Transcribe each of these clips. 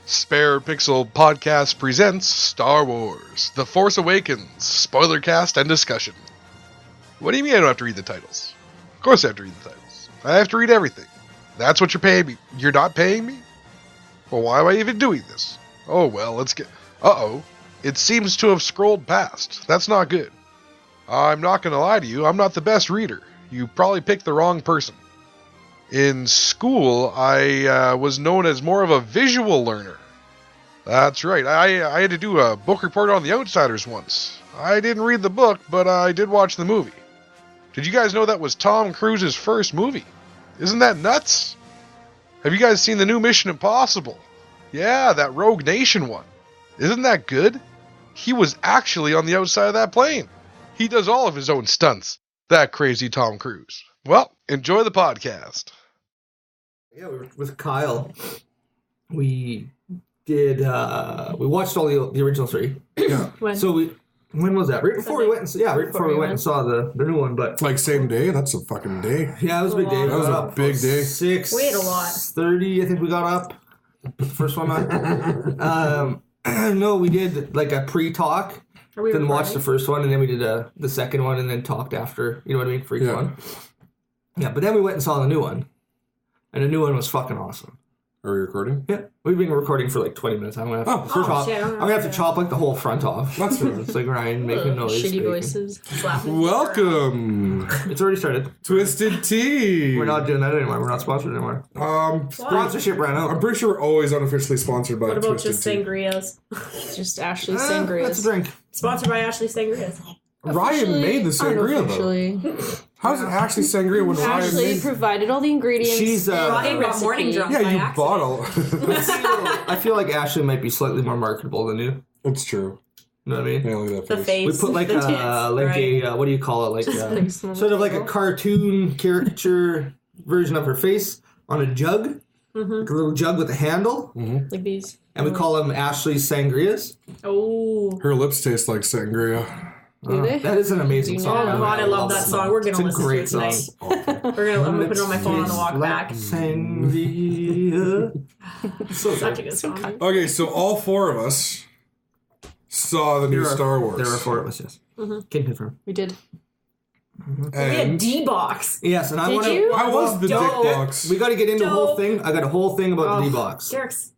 SparePixel Podcast presents Star Wars, The Force Awakens, Spoilercast and discussion. What do you mean I don't have to read the titles? Of course I have to read the titles. I have to read everything. That's what you're paying me. You're not paying me? Well, why am I even doing this? Oh well, let's get... Uh-oh. It seems to have scrolled past. That's not good. I'm not gonna lie to you, I'm not the best reader. You probably picked the wrong person. In school, I was known as more of a visual learner. That's right, I had to do a book report on The Outsiders once. I didn't read the book, but I did watch the movie. Did you guys know that was Tom Cruise's first movie? Isn't that nuts? Have you guys seen the new Mission Impossible? Yeah, that Rogue Nation one. Isn't that good? He was actually on the outside of that plane. He does all of his own stunts. That crazy Tom Cruise. Well, enjoy the podcast. Yeah, we were with Kyle. We did. We watched all the original three. Yeah. When was that? Right before we went and saw the new one. But like same day. That's a fucking day. Yeah, it was a big day. That was a big day. 6. We ate a lot. 30. I think we got up. The first one on. No, we did like a pre-talk. Then watched the first one, and then we did the second one, and then talked after. You know what I mean for each one. Yeah, but then we went and saw the new one, and the new one was fucking awesome. Are we recording? Yeah, we've been recording for like 20 minutes. I'm gonna have to chop like the whole front off. That's it. It's like Ryan making noise. Shitty voices. Welcome. It's already started. Twisted Tea. We're not doing that anymore. We're not sponsored anymore. Sponsorship ran out. I'm pretty sure we're always unofficially sponsored by What about Twisted just Tea. sangrias? Just Ashley Sangrias. That's a drink. Sponsored by Ashley Sangrias. Ryan made the sangria though. How's it actually sangria when Ryan Ashley made? Provided all the ingredients. She's Ryan got morning drunk by Yeah, you accident. bottle. I feel like Ashley might be slightly more marketable than you. It's true. You know what I mean? Yeah, look at that The face. face. We put like the tits, right? what do you call it? Like sort of like a cartoon caricature version of her face on a jug. Mm-hmm. Like a little jug with a handle. Mm-hmm. Like these. And we call them Ashley's Sangrias. Oh. Her lips taste like sangria. Do they? That is an amazing Do you song. know? Oh god, I love that song. We're gonna listen to it tonight. Song. I'm gonna put it on my phone on the walk back. Sangria. Such a good song. Okay, so all four of us saw the new Star Wars. There are 4 of us, yes. Mm-hmm. Can confirm. We did. We had D-Box. Yes, and I want you? to... How was the dick Dope. box? We got to get into the whole Dope. thing. I got a whole thing about the D-Box. Derek's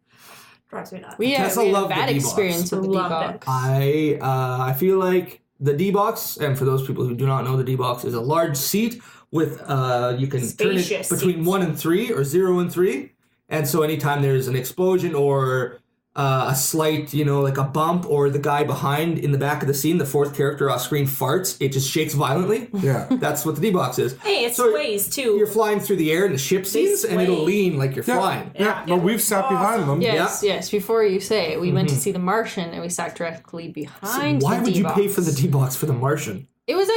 drives me nuts. We had Tessa a loved bad the D-Box. experience with the Loved D-Box. I feel like the D-Box, and for those people who do not know, the D-Box is a large seat with, you can turn it Spacious between seats. 1 and 3, or 0 and 3. And so anytime there's an explosion or a slight, like a bump, or the guy behind in the back of the scene, the 4th character off screen farts, it just shakes violently. Yeah. That's what the D-Box is. Hey, it So sways too. You're flying through the air in the ship scenes, and sway. it'll lean like you're flying. Yeah, but we've sat behind them. Yes. Before you say it, we went to see The Martian, and we sat directly behind Why the would you D-Box. pay for the D-Box for The Martian? It was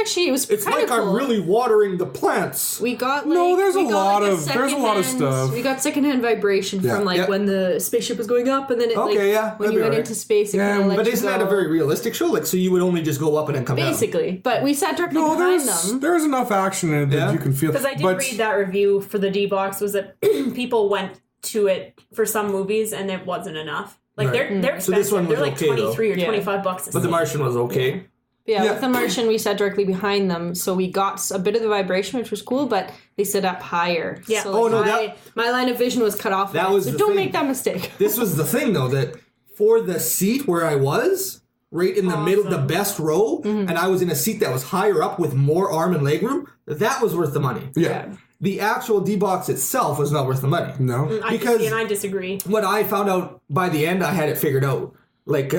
It's kind like of cool. I'm really watering the plants. We got there's a we got, lot like, of secondhand- stuff. We got secondhand vibration Yeah. from Yeah. when the spaceship was going up, and then it when that'd you be went alright. into space, it Yeah, kind of let But you isn't that go. a very realistic show? Like, so you would only just go up and then come down? Basically, but we sat directly No, behind them. there's enough action in it that Yeah. you can feel. Because I did but read that review for the D-Box was that people went to it for some movies and it wasn't enough. Like Right. they're So expensive. this one was they're like okay, 23 or Yeah. 25 bucks a But The seat. Martian was okay. Yeah, with The Martian, we sat directly behind them, so we got a bit of the vibration, which was cool, but they sit up higher. Yeah. So, Oh, no, my line of vision was cut off. That of it, was so the don't thing. make that mistake. This was the thing, though, that for the seat where I was, right in the middle, the best row, and I was in a seat that was higher up with more arm and leg room, that was worth the money. yeah. The actual D-Box itself was not worth the money. No. I disagree. What I found out by the end, I had it figured out. Like,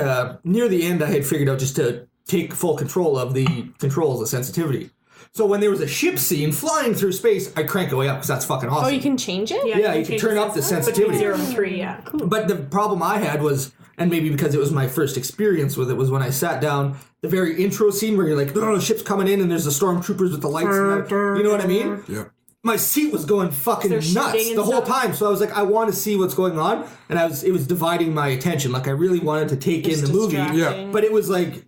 near the end, I had figured out just to take full control of the controls, the sensitivity. So when there was a ship scene flying through space, I crank it way up because that's fucking awesome. Oh, you can change it? Yeah, you can change turn up the sensitivity. Between 0 and 3, yeah. Cool. But the problem I had was, and maybe because it was my first experience with it, was when I sat down, the very intro scene where you're like, oh, the ship's coming in and there's the stormtroopers with the lights. And you know what I mean? Yeah. My seat was going fucking They're nuts shooting and the whole stuff. time. So I was like, I want to see what's going on. And it was dividing my attention. Like, I really wanted to take in the movie. Yeah. But it was like,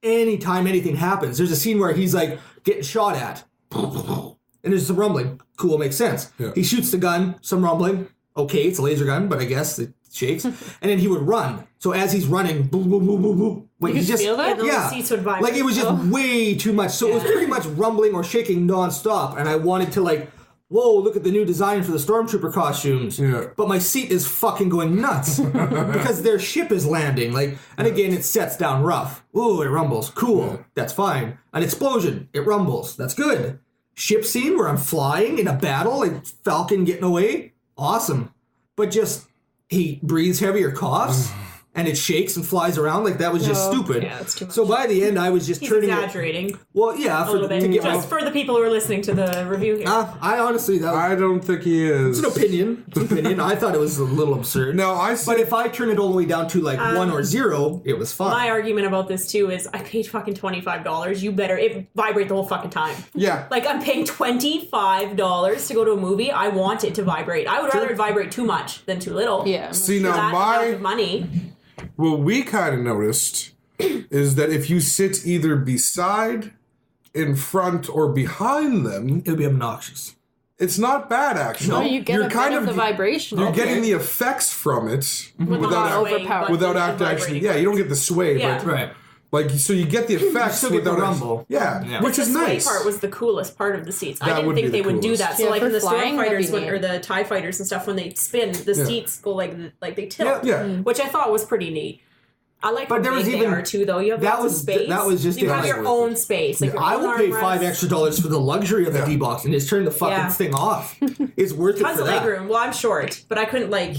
anytime anything happens, there's a scene where he's like getting shot at. And there's some rumbling. Cool, makes sense. Yeah. He shoots the gun, some rumbling. Okay, it's a laser gun, but I guess it's shakes, and then he would run. So as he's running, boom, boom, boom, boom, boom. Wait, you could feel that? The seats would vibrate. Like it was just way too much. So it was pretty much rumbling or shaking nonstop, and I wanted to like, whoa, look at the new design for the Stormtrooper costumes. Yeah. But my seat is fucking going nuts because their ship is landing. Like, and again, it sets down rough. Ooh, it rumbles. Cool. That's fine. An explosion. It rumbles. That's good. Ship scene where I'm flying in a battle, like Falcon getting away. Awesome. But just, he breathes heavy or coughs. And it shakes and flies around like that was just stupid. Yeah, that's too much. So by the end, I was just turning exaggerating. Well, yeah, A little bit. Just for the people who are listening to the review here. I honestly, I don't think he is. It's an opinion. It's an opinion. I thought it was a little absurd. No, But if I turn it all the way down to like 1 or 0, it was fine. My argument about this too is I paid fucking $25. You better it vibrate the whole fucking time. Yeah. Like I'm paying $25 to go to a movie. I want it to vibrate. I would rather it vibrate too much than too little. Yeah. See, For now that amount of money. what we kind of noticed is that if you sit either beside, in front, or behind them, It would be obnoxious. it's not bad actually. No, you get You're a bit of the vibration. You're of getting it. the effects from it Without overpowered. without actually. Yeah, you don't get the sway, Yeah. but Right. like so you get the effects still get the without rumble. Yeah, which The is sway nice. part was the coolest part of the seats. I That didn't would think be they the would do coolest. that. So Yeah, like for in the flying, that'd Stormfighters be when, or neat. the TIE fighters and stuff, when they spin, the seats go like they tilt. Yeah. Which I thought was pretty neat. I like But how there was big they even- are too, though. You have that lots was- of space. that was just you have it. your own space. Like your I own will pay armrest. $5 extra for the luxury of the D-Box and just turn the fucking Yeah. thing off. It's worth it Tons for of that. legroom. Well, I'm short, but I couldn't like.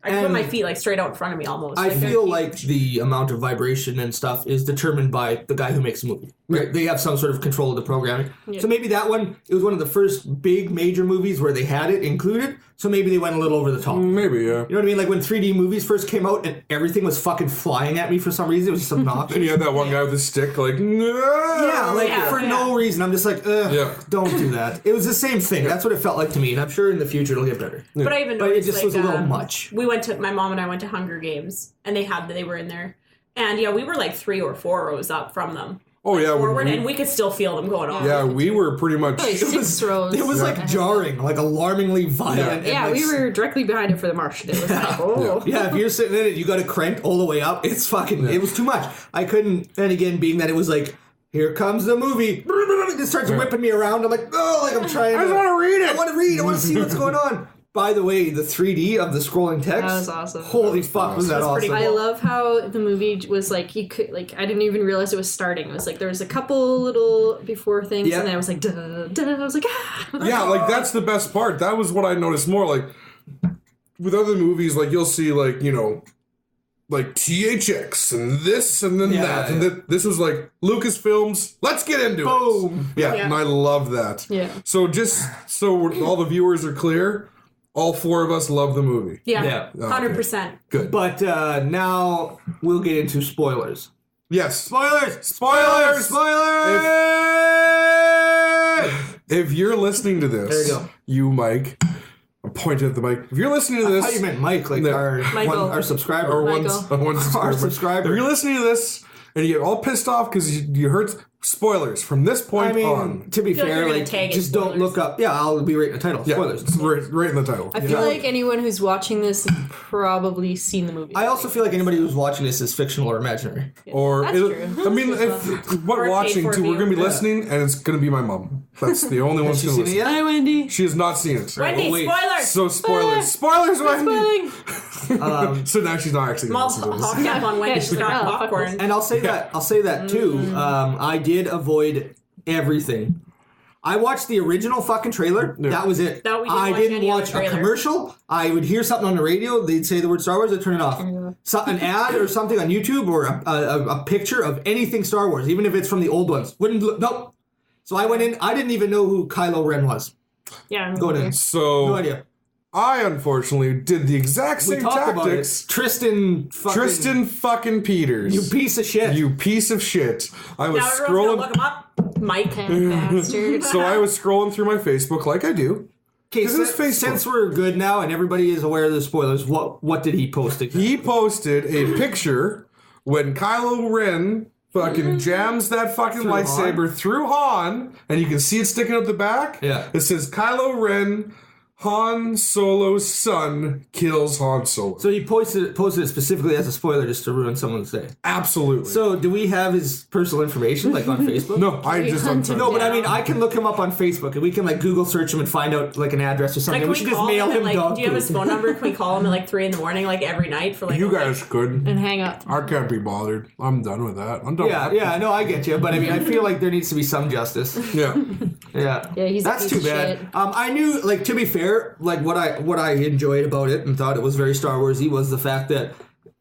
I could put And my feet like straight out in front of me almost. I Like, they're feel huge. like the amount of vibration and stuff is determined by the guy who makes the movie. Right? They have some sort of control of the programming. So maybe that one, it was one of the first big major movies where they had it included. So maybe they went a little over the top. Maybe, yeah. You know what I mean? Like when 3D movies first came out and everything was fucking flying at me for some reason. It was just obnoxious. And you had that one guy with a stick, like, no! Yeah, like for no reason. I'm just like, don't do that. It was the same thing. That's what it felt like to me. And I'm sure in the future it'll get better. But I even But it noticed, just like, was a little much. We went to my mom and I went to Hunger Games, and they were in there, and yeah, we were like 3 or 4 rows up from them. Oh, yeah. Forward, and we could still feel them going on. Yeah, we were pretty much... Probably 6 rows. It was like jarring, like alarmingly violent. Yeah, and, like, we were directly behind it for the Martian. It was like, oh. Yeah, if you're sitting in it, you got to crank all the way up. It's fucking. It was too much. I couldn't. And again, being that it was like, here comes the movie. It just starts whipping me around. I'm like, oh, like I'm trying. I just want to read it! I want to read. I want to see what's going on. By the way, the 3D of the scrolling text. That was awesome. Holy fuck, was that That's pretty awesome? I love how the movie was like, you could, like, I didn't even realize it was starting. It was like, there was a couple little before things, Yeah. and then I was like, duh, duh, I was like, ah. Yeah, like, that's the best part. That was what I noticed more. Like, with other movies, like, you'll see, like, you know, like, THX, and this, and then that. yeah. And this was like, Lucasfilms, let's get into Boom. it. Yeah, and I love that. Yeah. So just so all the viewers are clear, all 4 of us love the movie. Yeah, Yeah. 100%. Good. But now we'll get into spoilers. Yes. Spoilers! Spoilers! Spoilers! If you're listening to this, There you go. you, Mike, I'm pointing at the mic. If you're listening to I this, thought you meant Mike, like No. our subscriber. or Michael. one Our subscriber. If you're listening to this and you get all pissed off because you heard spoilers from this point I mean, on. to be feel like fair, you're gonna like, tag it just don't spoilers. look up. Yeah, I'll be right in the title. Yeah, Spoilers. it's right in the title. I feel like anyone who's watching this has probably seen the movie. I also feel like anybody who's watching this is fictional or imaginary. Or That's true. I mean, if what Or watching paid for too, we're gonna be view. listening, and it's gonna be my mom. That's the only one who's Has she gonna seen it listen. yet? Hi, Wendy. She has not seen it. Wendy, wait. spoilers! So spoilers, Wendy. Spoiling. So now she's not actually I'm gonna all listen to this. hopped up on Wendy. Yeah, She's got fuck popcorn. And I'll say that too. I did avoid everything. I watched the original fucking trailer. Yeah. That was it. That we didn't I watch didn't any watch other a trailer. commercial. I would hear something on the radio. They'd say the word Star Wars. I'd turn it off. An ad or something on YouTube or a picture of anything Star Wars, even if it's from the old ones. Wouldn't look. Nope. So I went in. I didn't even know who Kylo Ren was. Yeah, I'm Going in. So No idea. I unfortunately did the exact We same talked about it. tactics. Tristan Fucking Peters. you piece of shit. You piece of shit. I was Now everyone's gonna scrolling. look him up. Mike. bastard. So I was scrolling through my Facebook like I do. Okay, This is Facebook. since we're good now and everybody is aware of the spoilers, what did he post again? He posted a picture when Kylo Ren fucking jams that fucking Through lightsaber through Han, and you can see it sticking out the back. Yeah. It says Kylo Ren, Han Solo's son kills Han Solo. So he posted it specifically as a spoiler just to ruin someone's day. Absolutely. So do we have his personal information like on Facebook? No, I just don't. No, but I mean, I can look him up on Facebook and we can like Google search him and find out like an address or something. Like, we should just mail him like, dog do you have food. his phone number? Can we call him at like 3 a.m, like every night for like You guys could. And hang up. I can't be bothered. I'm done with that. I'm done with that. Yeah, no, I get you, but I mean, I feel like there needs to be some justice. Yeah. Yeah, he's a that's piece too of bad. shit. I knew, like, to be fair, like what I enjoyed about it and thought it was very Star Warsy was the fact that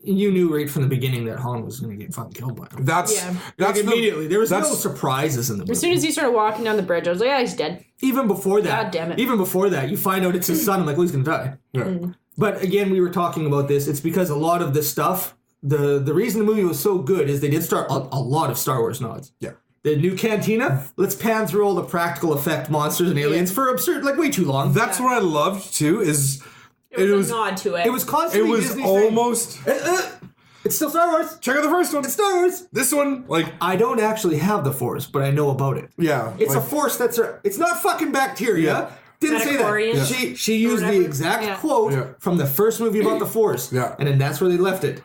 you knew right from the beginning that Han was going to get fucking killed by him. That's immediately. There was no surprises in the movie. As soon as he started walking down the bridge, I was like, yeah, he's dead. Even before that, God damn it. Even before that, you find out it's his son. I'm like, well, he's going to die. Yeah. But again, we were talking about this. It's because a lot of this stuff, the reason the movie was so good is they did start a lot of Star Wars nods. Yeah. The new cantina, let's pan through all the practical effect monsters and aliens for absurd, like way too long. That's what I loved too. Is it was a nod to it. It was constantly It was Disney almost. it's still Star Wars. Check out the first one. It's Star Wars. This one, like, I don't actually have the Force, but I know about it. yeah, It's like, a Force it's not fucking bacteria. Yeah. Didn't say that. Metachlorian? Yeah. She used the whatever. exact quote from the first movie about the Force. Yeah. And then that's where they left it.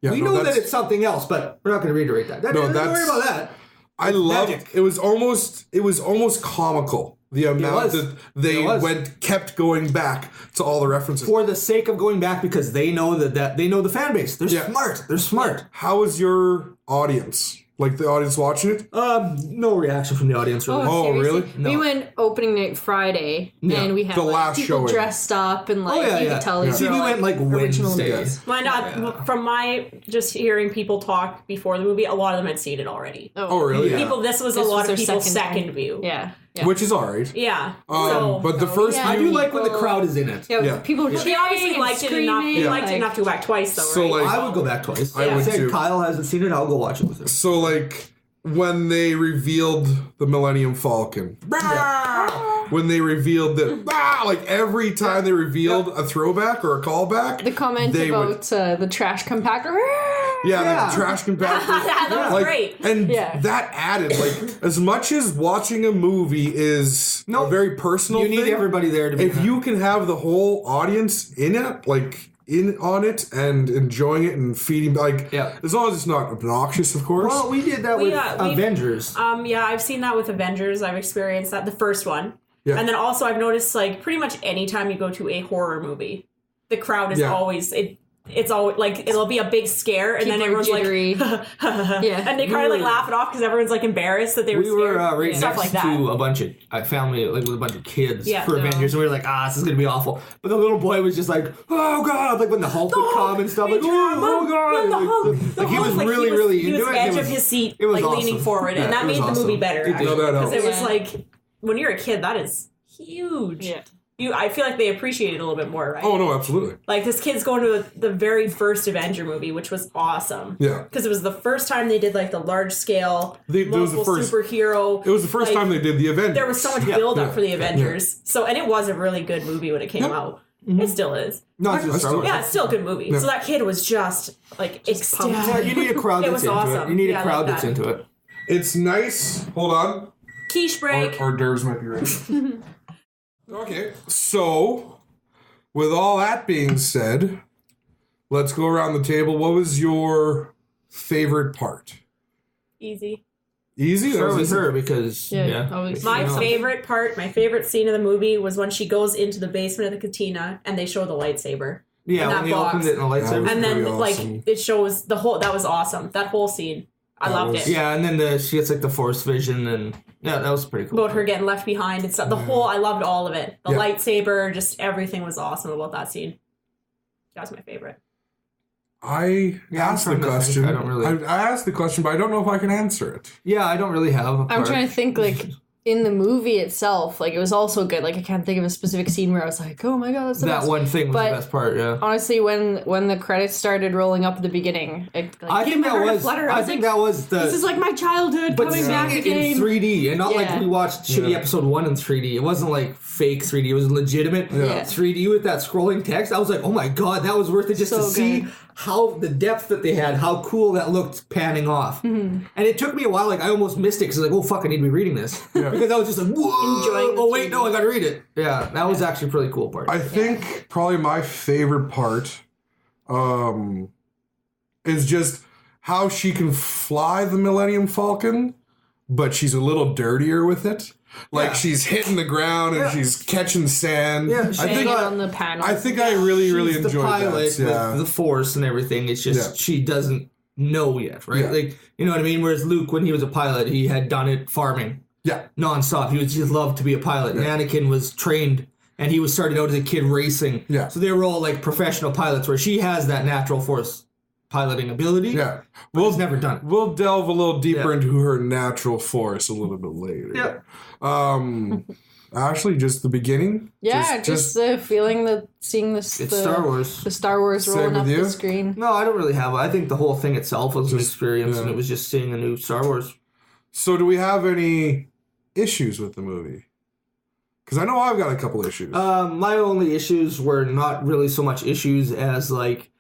yeah, We no, know that that's- it's something else, but we're not going to reiterate that. Don't worry about that. I loved magic. it. Was almost comical. The amount that they kept going back to all the references. For the sake of going back, because they know that they know the fan base. They're smart. They're smart. How was your audience? Like the audience watching it? No reaction from the audience. Really. Oh, seriously? really? No. We went opening night Friday, and we had The like, last people showing. dressed up, and like you could tell these See, were we like, went like original Wednesday. movies. Why not? From my just hearing people talk before the movie, a lot of them had seen it already. Oh, really? Yeah. People, this was This a lot was of their people's second second view. Yeah. Which is alright. Yeah. But the first yeah. I view, do like when the crowd is in it. Yeah, people were He obviously cheering liked and it enough. He screaming, liked it enough to go back twice, though, So, right? like- I would go back twice. I would Said too. Kyle hasn't seen it. I'll go watch it with him. So, like, when they revealed the Millennium Falcon, when they revealed like every time they revealed a throwback or a callback, The comment they about the trash compactor. the trash compactor, That was great. and Yeah. that added, like, as much as watching a movie is a very personal You need thing, everybody there to be. if you can have the whole audience in it, like, in on it and enjoying it and feeding, like, as long as it's not obnoxious, of course. Well, we did that with Avengers. Yeah, I've seen that with Avengers. I've experienced that, the first one. Yeah. And then also I've noticed, like, pretty much any time you go to a horror movie, the crowd is always, it's always, like, it'll be a big scare, and then People are everyone's jittery. like, and they kind of, like, laugh it off because everyone's, like, embarrassed that they were We scared. were right Stuff next like that. to a bunch of family, like with a bunch of kids Yeah, for no. Avengers, and we were like, this is gonna be awful. But the little boy was just like, oh god, like when the Hulk would come and stuff, like, oh god, like he was really he into was it. edge It of was- his seat, it was like, leaning awesome. forward, Yeah, and that it was made the movie awesome. better. It did. No, that Because it helps. was like, when you're a kid, that is huge. Yeah. I feel like they appreciate it a little bit more, right? Oh no, absolutely. Like, this kid's going to the very first Avenger movie, which was awesome. Yeah. Because it was the first time they did, like, the large scale, It was the multiple first- superhero. It was the first like, time they did the Avengers. There was so much build up Yeah. for the Avengers. So, and it was a really good movie when it came out. It still is. Not just Star Wars. Yeah, it's still a good movie. So that kid was just, like, Yeah, ecstatic. you need a crowd It that's was into awesome. it. You need Yeah, a I crowd like that's that. into it. It's nice. Hold on. Quiche break. Hors d'oeuvres might be ready. Okay, so with all that being said, let's go around the table. What was your favorite part? Easy. Easy? That Start was with easy. her because always. My Yeah. favorite part, my favorite scene of the movie was when she goes into the basement of the cantina and they show the lightsaber. Yeah, in when that they box. opened it in a lightsaber. And then, pretty like, awesome. it shows the whole, that was awesome. That whole scene. I loved was- it. Yeah, and then she gets like the Force vision, and yeah, that was pretty cool. About her getting left behind and stuff. The whole, I loved all of it. The Yeah. lightsaber, just everything was awesome about that scene. That was my favorite. I asked the trying to think. question. I don't really- I asked the question, but I don't know if I can answer it. Yeah, I don't really have a part. I'm trying to think, like, in the movie itself, like, it was also good. Like, I can't think of a specific scene where I was like, oh my god, that's the that best. one thing was But- the best part, yeah. Honestly, when the credits started rolling up at the beginning, it, like, I gave think my that heart a was flutter. I was think like, that was the this is like my childhood but coming seeing back it again. in 3D and not like Yeah. we watched shitty episode 1 in 3D. It wasn't like fake 3D. It was legitimate Yeah. 3D with that scrolling text. I was like, oh my god, that was worth it just So to see good. the depth that they had, how cool that looked panning off. And it took me a while, like I almost missed it because like, oh fuck, I need to be reading this. Because I was just like, whoa, oh wait, no, I gotta read it. Yeah, that was actually a pretty cool part. I think probably my favorite part is just how she can fly the Millennium Falcon, but she's a little dirtier with it. Like she's hitting the ground and she's catching sand. Yeah, I think on the panel. I think I really enjoyed the pilot that. with the Force and everything. It's just she doesn't know yet, right? Like you know what I mean. Whereas Luke, when he was a pilot, he had done it farming, nonstop. He just loved to be a pilot. And Anakin was trained, and he was starting out as a kid racing. Yeah, so they were all like professional pilots. Where she has that natural Force piloting ability. Yeah, we'll never done it. We'll delve a little deeper into her natural Force a little bit later. Yeah. Actually, just the beginning. Yeah, just the feeling that seeing this. It's Star Wars. The Star Wars rolling up the screen. No, I don't really have it. I think the whole thing itself was an experience, and it was just seeing a new Star Wars. So, do we have any issues with the movie? Because I know I've got a couple issues. My only issues were not really so much issues as like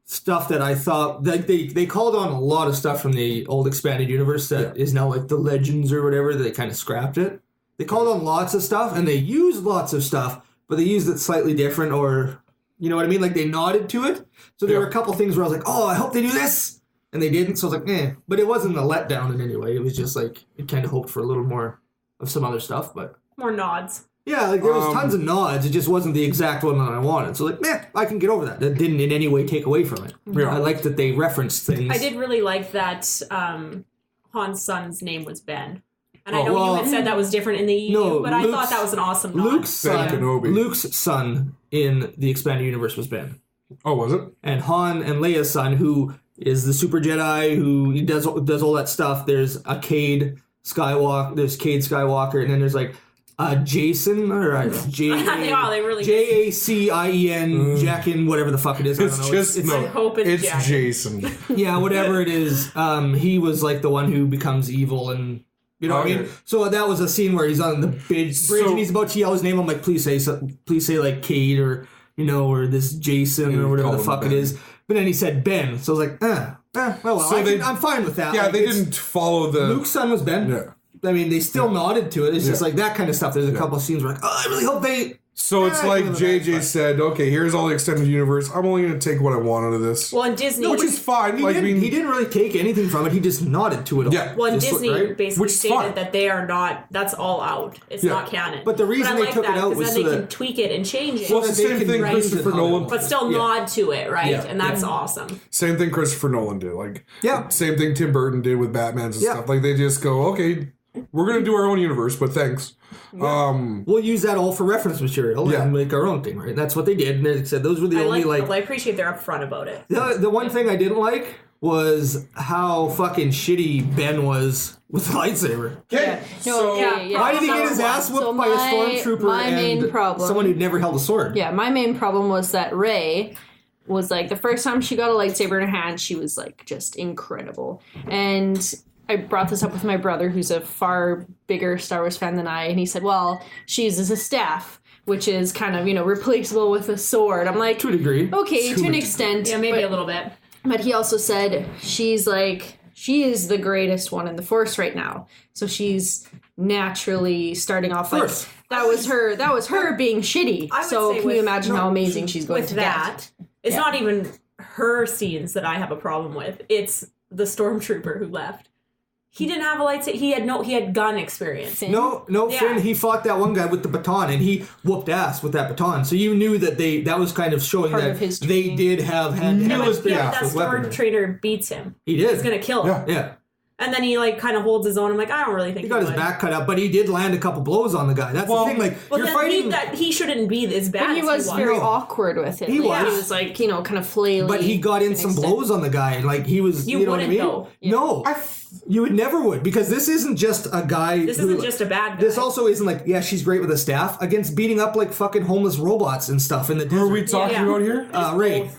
stuff that I thought like they called on a lot of stuff from the old expanded universe that is now like the Legends or whatever. They kind of scrapped it. They called on lots of stuff and they used lots of stuff, but they used it slightly different, or you know what I mean? Like they nodded to it. So there were a couple things where I was like, oh, I hope they do this, and they didn't. So I was like, eh. But it wasn't a letdown in any way. It was just like it kind of hoped for a little more of some other stuff, but more nods. Yeah, like there was tons of nods. It just wasn't the exact one that I wanted. So like, I can get over that. That didn't in any way take away from it. Yeah. I liked that they referenced things. I did really like that Han's son's name was Ben. And I know you had said that was different in the EU, but I thought that was an awesome nod. Luke's son in the expanded universe was Ben. Oh, was it? And Han and Leia's son, who is the Super Jedi, who does all that stuff. There's a Cade Skywalker, and then there's like Jason or Jacien, Jackin, whatever the fuck it is. It's Jason. Yeah, whatever it is. He was like the one who becomes evil, and you know what I mean. So that was a scene where he's on the bridge and he's about to yell his name. I'm like, please say like Cade or or this Jason or whatever the fuck it is. But then he said Ben, so I was like, I'm fine with that. Yeah, like, they didn't follow the Luke's son was Ben. Yeah. I mean, they still nodded to it. It's just like that kind of stuff. There's a couple of scenes where like, I really hope they... So it's like JJ said, okay, here's all the extended universe. I'm only going to take what I want out of this. Well, and Disney... Which is fine. He didn't really take anything from it. He just nodded to it all. Yeah. Well, and Disney basically stated that they are not... That's all out. It's not canon. But the reason they took it out was so that... they can tweak it and change it. Well, it's the same thing Christopher Nolan... But still nod to it, right? Yeah. And that's awesome. Same thing Christopher Nolan did. Like, same thing Tim Burton did with Batman's and stuff. Like, they just go, okay... We're going to do our own universe, but thanks. Yeah. We'll use that all for reference material and make our own thing, right? That's what they did. And they said those were the only, I appreciate they're upfront about it. The one thing I didn't like was how fucking shitty Ben was with the lightsaber. Okay. Why did he get his ass whooped by a stormtrooper and someone who'd never held a sword? Yeah, my main problem was that Rey was like, the first time she got a lightsaber in her hand, she was like just incredible. And... I brought this up with my brother, who's a far bigger Star Wars fan than I, and he said, well, she uses a staff, which is kind of, replaceable with a sword. I'm like... To a degree. Okay, to an extent. Yeah, maybe a little bit. But he also said she is the greatest one in the Force right now. So she's naturally starting off like... That was her being shitty. So can you imagine how amazing she's going to get? It's not even her scenes that I have a problem with. It's the stormtrooper who left. He didn't have a lightsaber. He had gun experience. Finn? Finn, he fought that one guy with the baton, and he whooped ass with that baton. So you knew that that was kind of showing that they did have had that storm trainer beats him. He did. He's going to kill him. Yeah. And then he kind of holds his own. I'm like, I don't really think he got his back cut out, but he did land a couple blows on the guy. That's the thing. Like, you're fighting. He shouldn't be as bad. But he was very awkward with it. He was. He was like, kind of flailing. But he got in some blows on the guy, and like he was. You know what I mean? Though. Yeah. No. You would never would, because this isn't just a guy. This isn't just a bad guy. This also isn't like, she's great with a staff against beating up like fucking homeless robots and stuff in the desert. Who are we talking about here? Rey.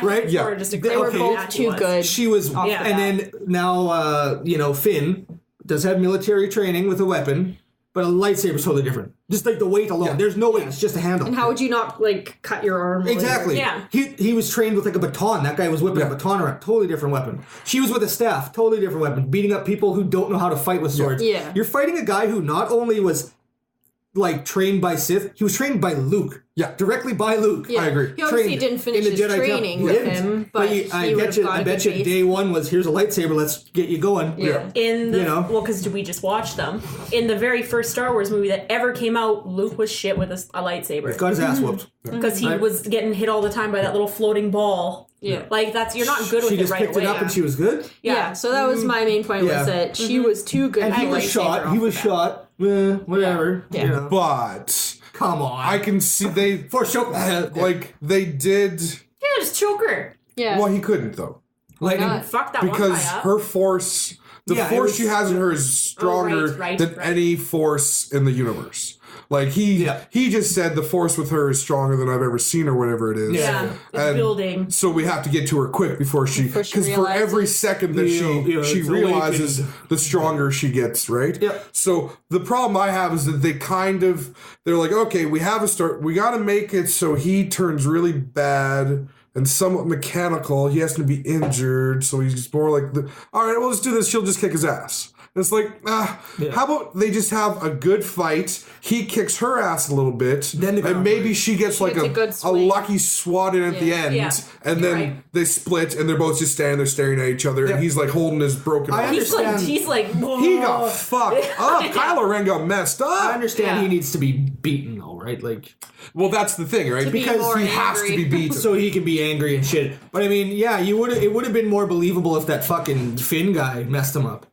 Right? Yeah. They were both too good. She was, and then now, Finn does have military training with a weapon, But a lightsaber's totally different. Just like the weight alone. There's no weight. It's just a handle. And how would you not like cut your arm? Exactly. Yeah. He was trained with like a baton. That guy was whipping a baton around. Totally different weapon. She was with a staff. Totally different weapon. Beating up people who don't know how to fight with swords. Yeah. You're fighting a guy who not only was like trained by Sith, he was trained by Luke. Yeah. Directly by Luke. Yeah. I agree. He obviously Trained didn't finish in the his Jedi training Temple. with him, but I bet you day one was, here's a lightsaber, let's get you going. Yeah. In the, You know? well, because we just watched them. In the very first Star Wars movie that ever came out, Luke was shit with a lightsaber. Got his ass whooped. Because he Right. was getting hit all the time by that little floating ball. Yeah. Like, you're not good with She it just right picked away. it up and she was good. Yeah, so that was my main point, Yeah. was that she was too good And for he a was lightsaber shot. off He was the bat. shot. Whatever. Yeah. You know. But Come on. I can see they For sure. like they did. Yeah, just choke her. Yeah. Well, he couldn't though Like, not? Fuck that one because guy up. her force, the Yeah, it force was- she has in her is stronger right, than right. any force in the universe. Like he just said the force with her is stronger than I've ever seen or whatever it is. Yeah, it's And building. So we have to get to her quick before she, Before she because for every realizes. second that she it's realizes, awakened. the stronger she gets, right? Yep. So the problem I have is that they're like, okay, we have a start, we got to make it so he turns really bad and somewhat mechanical. He has to be injured, so he's more like all right, well, let's do this. She'll just kick his ass. It's like, how about they just have a good fight? He kicks her ass a little bit, Then and maybe she gets like gets a good a swing. lucky swat in at the end, Yeah. and You're then right. they split, and they're both just standing there staring at each other, and he's like holding his broken I arm. understand. He's like, He got fucked up. Yeah. Kylo Ren got messed I up. understand Yeah. he needs to be beaten though, right? Like, Well, that's the thing, right? be Because more he has to angry. be beaten. so he can be angry and shit. But I mean, yeah, it would have been more believable if that fucking Finn guy messed him up.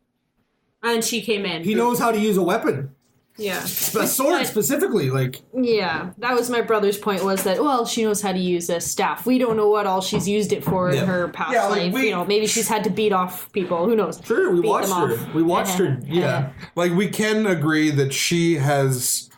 and she came in. He knows how to use a weapon. Yeah. A sword But- specifically, like Yeah, that was my brother's point, was that, well, she knows how to use a staff. We don't know what all she's used it for in her past Yeah, like, life. Maybe she's had to beat off people. Who knows? sure, we Beat watched them her. off. We watched her. Yeah. Like, we can agree that she has,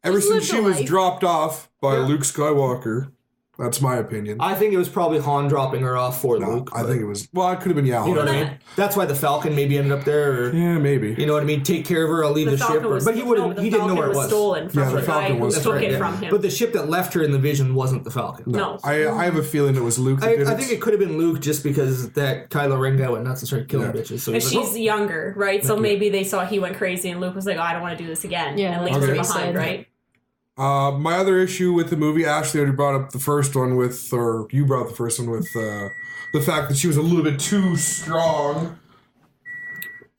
ever She's since lived she a was life. dropped off by Yeah. Luke Skywalker, that's my opinion. I think it was probably Han dropping her off for Luke. I but- think it was, well, it could have been Yahoo. You know what I mean? That's why the Falcon maybe ended up there. Or, Yeah, maybe. you know what I mean? Take care of her. I'll leave the, ship. Falcon was, But he wouldn't. the He didn't know Falcon where it was. stolen from Yeah, the the guy Falcon who was- took That's it yeah. from him. But the ship that left her in the vision wasn't the Falcon. no. I have a feeling it was Luke that did I it. think it could have been Luke just because that Kylo Ren guy went nuts and started killing bitches. So And he's she's like, younger, right? So maybe they saw he went crazy and Luke was like, oh, I don't want to do this again. Yeah, and leaves that's her what he behind, said. right? My other issue with the movie, Ashley already brought up the first one with, or you brought up the first one with the fact that she was a little bit too strong.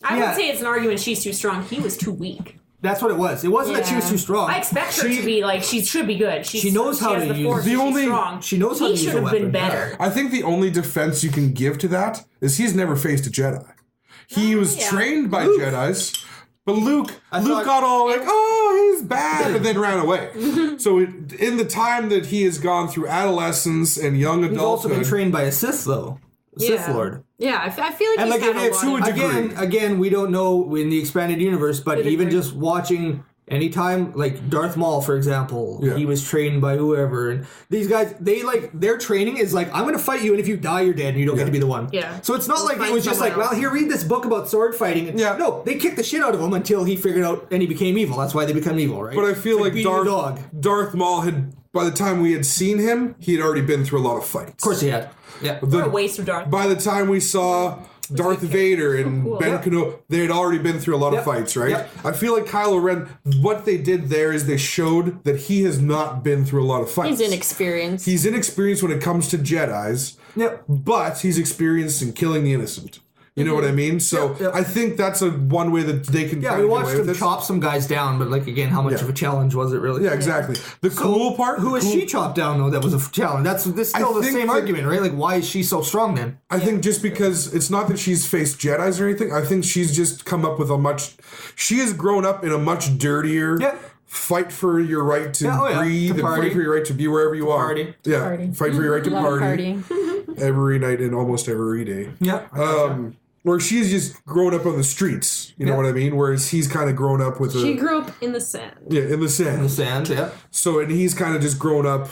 I Yeah. would say it's an argument she's too strong. He was too weak. that's what it was. It wasn't that she was Yeah. too strong. I expect her She- to be like, she should be good. She knows how has to the use- force, The she's only- strong. she knows how he to use should a have been weapon, better. I think the only defense you can give to that is he's never faced a Jedi. He was yeah. trained by Luke. Jedis, but Luke thought- got all like, oh, he's bad, and then ran away. So in the time that he has gone through adolescence and young He's also been adulthood, trained by a Sith, though. A Sith Lord. Yeah, I feel like And he's like, had a it's lot of... again, we don't know in the expanded universe, but Did it even agree? just watching anytime, like Darth Maul, for example, Yeah. he was trained by whoever, and these guys, their training is like, I'm going to fight you, and if you die, you're dead, and you don't get to be the one. Yeah. So it's not We'll like it find was just someone like, well, else. here, read this book about sword fighting. And Yeah. No, they kicked the shit out of him until he figured out, and he became evil. That's why they become evil, right? but I feel It's like beating a dog. Of Darth Maul had, by the time we had seen him, he had already been through a lot of fights. course he had. Yeah. What a waste of Darth. By the time we saw Darth Vader and cool. Ben Yep. Kenobi, they had already been through a lot of Yep. fights, right? Yep. I feel like Kylo Ren, what they did there is they showed that he has not been through a lot of fights. He's inexperienced. He's inexperienced when it comes to Jedis, Yep. but he's experienced in killing the innocent. You know what I mean? So Yep, yep. I think that's one way that they can Yeah, kind we of get watched away with him it. chop some guys down, but like again, how much Yeah. of a challenge was it really? Yeah, exactly. The cool part... Who was cool- she chopped down though? That was a challenge. That's still the think same that- argument, right? Like, why is she so strong then? I think just because it's not that she's faced Jedis or anything. I think she's just come up with she has grown up in a much dirtier... Yeah. Fight for your right to Yeah, oh yeah, breathe to and party. fight for your right to be wherever you are. party. Yeah, Party. fight for your right to Love party every night and almost every day. Yeah. Where she's just grown up on the streets, you know Yeah. what I mean? Whereas he's kind of grown up with She grew up in the sand. in the sand. The sand, yeah. So and he's kind of just grown up,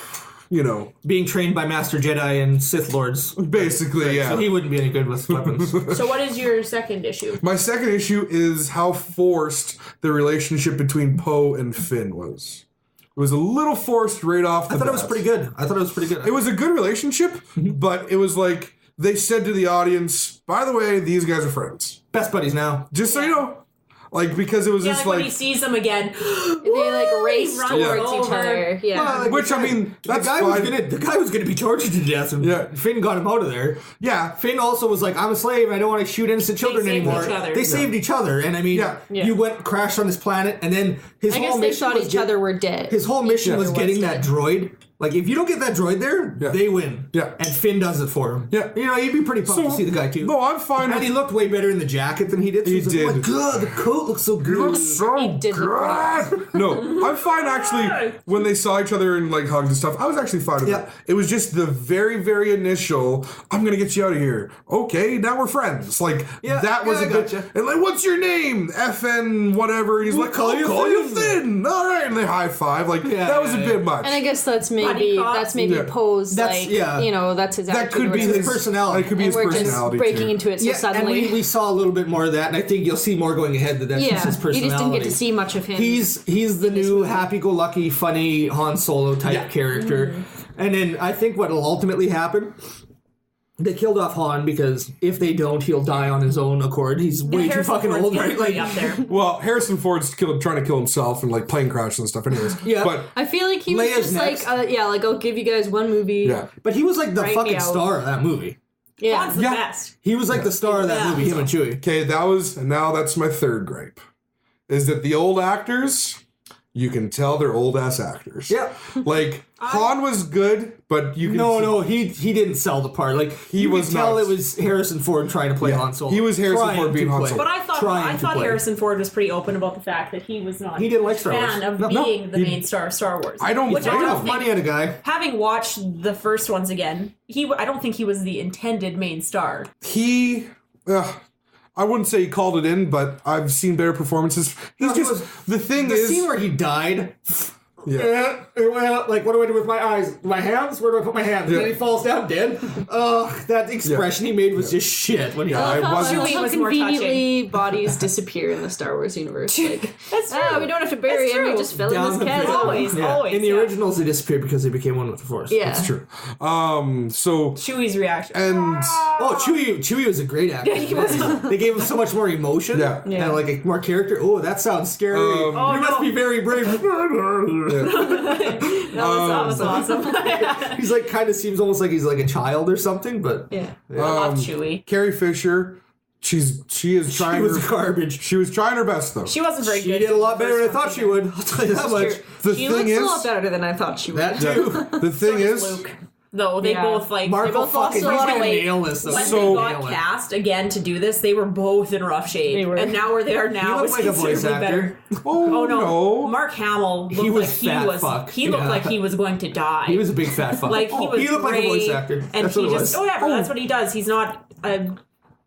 being trained by Master Jedi and Sith Lords. Basically, yeah. So he wouldn't be any good with weapons. So what is your second issue? My second issue is how forced the relationship between Poe and Finn was. It was a little forced right off the bat. I thought it was pretty good. It was a good relationship, but it was like they said to the audience, by the way, these guys are friends. Best buddies now. Just so you know. Like, because it was just when he sees them again, they like race run towards each over. other. Yeah. Well, like Which, I mean, that's the guy was gonna be tortured to death, and Finn got him out of there. Yeah. Finn also was like, I'm a slave, I don't want to shoot innocent children saved anymore. each other. They saved each other, and I mean, you went crashed on this planet, and then his I whole guess they mission thought was each other were dead. His whole mission was Everyone's getting that dead. droid. Like, if you don't get that droid there, they win. Yeah. And Finn does it for him. Yeah. You'd be pretty pumped to see the guy, too. No, I'm fine. And he looked way better in the jacket than he did. So He he's like, did. oh my god, the coat looks so good. It looks so He did look good. No, I'm fine actually. When they saw each other and like hugged and stuff, I was actually fine with it. It was just the very, very initial. I'm gonna get you out of here. Okay, now we're friends. Like that was a good. gotcha. And like, what's your name? FN whatever. And he's like, call you call you Finn. Finn. All right, and they high five. Like that was a bit much. And I guess that's maybe Yeah. Poe's That's- like yeah. that's his that attitude. could be where it's his personality. That could be and his we're just personality. breaking too. into it so And suddenly. we saw a little bit more of that, and I think you'll see more going ahead that's just his you personality. just didn't get to see much of him. He's the new happy-go-lucky, funny Han Solo type character. And then I think what will ultimately happen, they killed off Han because if they don't, he'll die on his own accord. He's way too fucking old, right? Like, up there. Well, Harrison Ford's trying to kill himself and like plane crashes and stuff. Anyways, but I feel like he was Leia's just next. like I'll give you guys one movie. yeah. but he was like the Write me fucking out. star of that movie. Yeah. Han's the best. He was like the star of that movie, him and Chewie. Okay, now that's my third gripe. Is that the old actors, you can tell they're old ass actors. Yeah. Like Han was good, but you can No, he didn't sell the part. Like you was could tell not. it was Harrison Ford trying to play Han Solo. he was Harrison Trying Ford being to Han play. Solo. But I thought Harrison Ford was pretty open about the fact that he was not He didn't like a Star Wars. fan of No, being the main star of Star Wars. I don't Which blame I him. don't money think, on a guy. having watched the first ones again, I don't think he was the intended main star. I wouldn't say he called it in, but I've seen better performances. The scene where he died. Yeah. Like, what do I do with my eyes? My hands? Where do I put my hands? Yeah. And then he falls down dead. That expression he made was just shit when he died. How Chewie was more conveniently bodies disappear in the Star Wars universe. Like, That's true. we don't have to bury That's him. We true. just fill in Down his the chasm. pit. Always. In the yeah. originals, they disappeared because they became one with the Force. Yeah, It's true. So Chewie's reaction. and Chewie was a great actor. They gave him so much more emotion. Yeah. And like a more character. Oh, that sounds scary. You must be very brave. That was awesome. He's like kind of seems almost like he's like a child or something, but I love Chewie. Carrie Fisher, she is trying. she was her, garbage. She was trying her best though. She wasn't very She good. did a lot better than I First one. thought she would. I'll tell you that much. The she thing looks is, a lot better than I thought she would. That too. the thing is, Luke. Though they both like Mark they will both lost fucking a lot of he's gonna weight. nail this though. When So- they got cast again to do this, they were both in rough shape. They were. And now where they are now He is looked like a voice considerably actor. better. oh no. Mark Hamill looked He was like he fat was fuck. he looked Yeah. like he was going to die. He was a big fat fuck. like he was He looked like a voice actor. And That's he what it just was. that's what he does. He's not a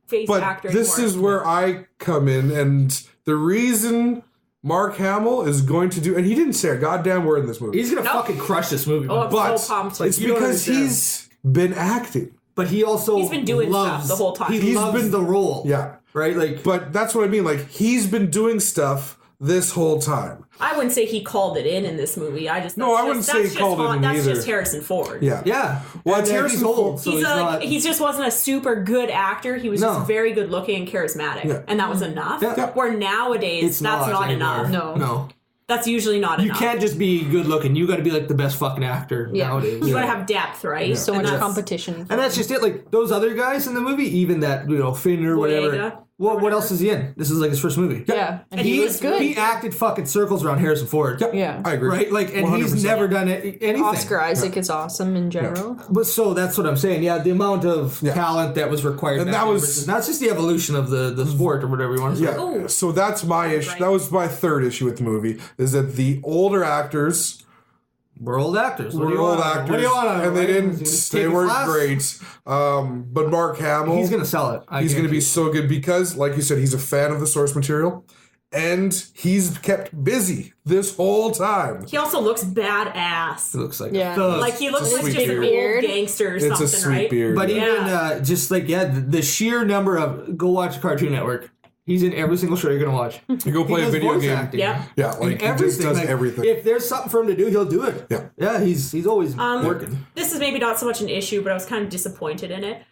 face But actor this anymore. is where I come in, and the reason Mark Hamill is going to do, and he didn't say a goddamn word in this movie. He's gonna fucking crush this movie. Oh, man. I'm but so pumped. it's You don't because understand. he's been acting. But he also He's been doing loves, stuff the whole time. He He's loves been- the role. Yeah. Right? Like But that's what I mean. Like, he's been doing stuff this whole time. I wouldn't say he called it in this movie. I wouldn't say he called it in That's either. just Harrison Ford. Yeah. yeah. Well, And it's then Harrison he's old, Ford. so He's he's not he just wasn't a super good actor. He was No. just very good looking and charismatic, Yeah. and that was enough. Yeah. Where nowadays it's that's not anymore. enough. No. That's usually not You enough. can't just be good looking. You got to be like the best fucking actor Yeah. nowadays. You gotta have depth, right? So And much that's- competition. And that's just it. Like those other guys in the movie, even that Finn or whatever. Boyega. What else is he in? This is like his first movie. Yeah, and he was good. He acted fucking circles around Harrison Ford. Yeah. I agree. Right? Like, and 100%. he's never done anything. Oscar Isaac is awesome in general. But so that's what I'm saying. Yeah, the amount of Yeah. talent that was required. And back that then was- versus- that's just the evolution of the sport or whatever you want to say. Yeah. Ooh. So that's my issue. Right. That was my third issue with the movie, is that the older actors We're old actors. What were do you old want? actors, What do you want? and they didn't. Take They a weren't class? great. But Mark Hamill, He's gonna sell it. he's going to be so good because, like you said, he's a fan of the source material, And he's kept busy this whole time. He also looks badass. He looks like Yeah. a thug. Like he looks like sweet just an beard. old gangster or It's something, a sweet right? beard. But yeah. even just like the sheer number of go watch Cartoon Network. He's in every single show you're gonna watch. You go play He a does video voice game. acting. Yeah. Yeah, like he just does Like, everything. If there's something for him to do, he'll do it. Yeah. Yeah, he's always working. This is maybe not so much an issue, but I was kind of disappointed in it.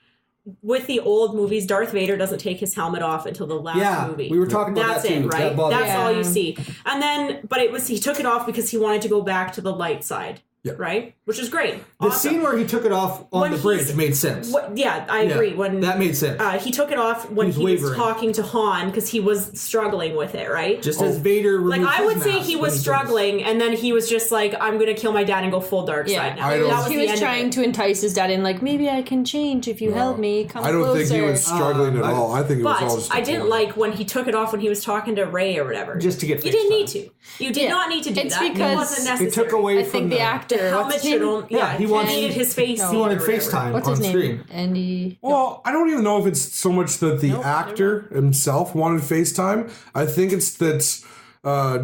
With the old movies, Darth Vader doesn't take his helmet off until the last movie. We were talking about That's that too. it, right? That That's all Yeah. you see. And then, but he took it off because he wanted to go back to the light side. Yeah. Right? Which is great. The Awesome. scene where he took it off on When the he's- bridge made sense. Yeah, I agree. When that made sense. he took it off when He he was was wavering. talking to Han because he was struggling with it, right? Just as Vader like removed I his would say mask he when was does. struggling, and then he was just like, "I'm gonna kill my dad and go full dark Yeah. side now." I don't- That was He the was end of trying it. to entice his dad in, like, maybe I can change if you help me. Come I don't closer. think he was struggling at all. I think it was all But just I didn't like when he took it off when he was talking to Ray or whatever. Just to get You didn't FaceTime. need to. You did Yeah. not need to do It's that. because It wasn't necessary. It took away I from think the actor. The helmet what's his should name? only. Yeah, Yeah, he he wanted- needed his face. No. He wanted seen or whatever. FaceTime What's on his name? screen. Andy. Well, I don't even know if it's so much that the actor himself wanted FaceTime. I think it's that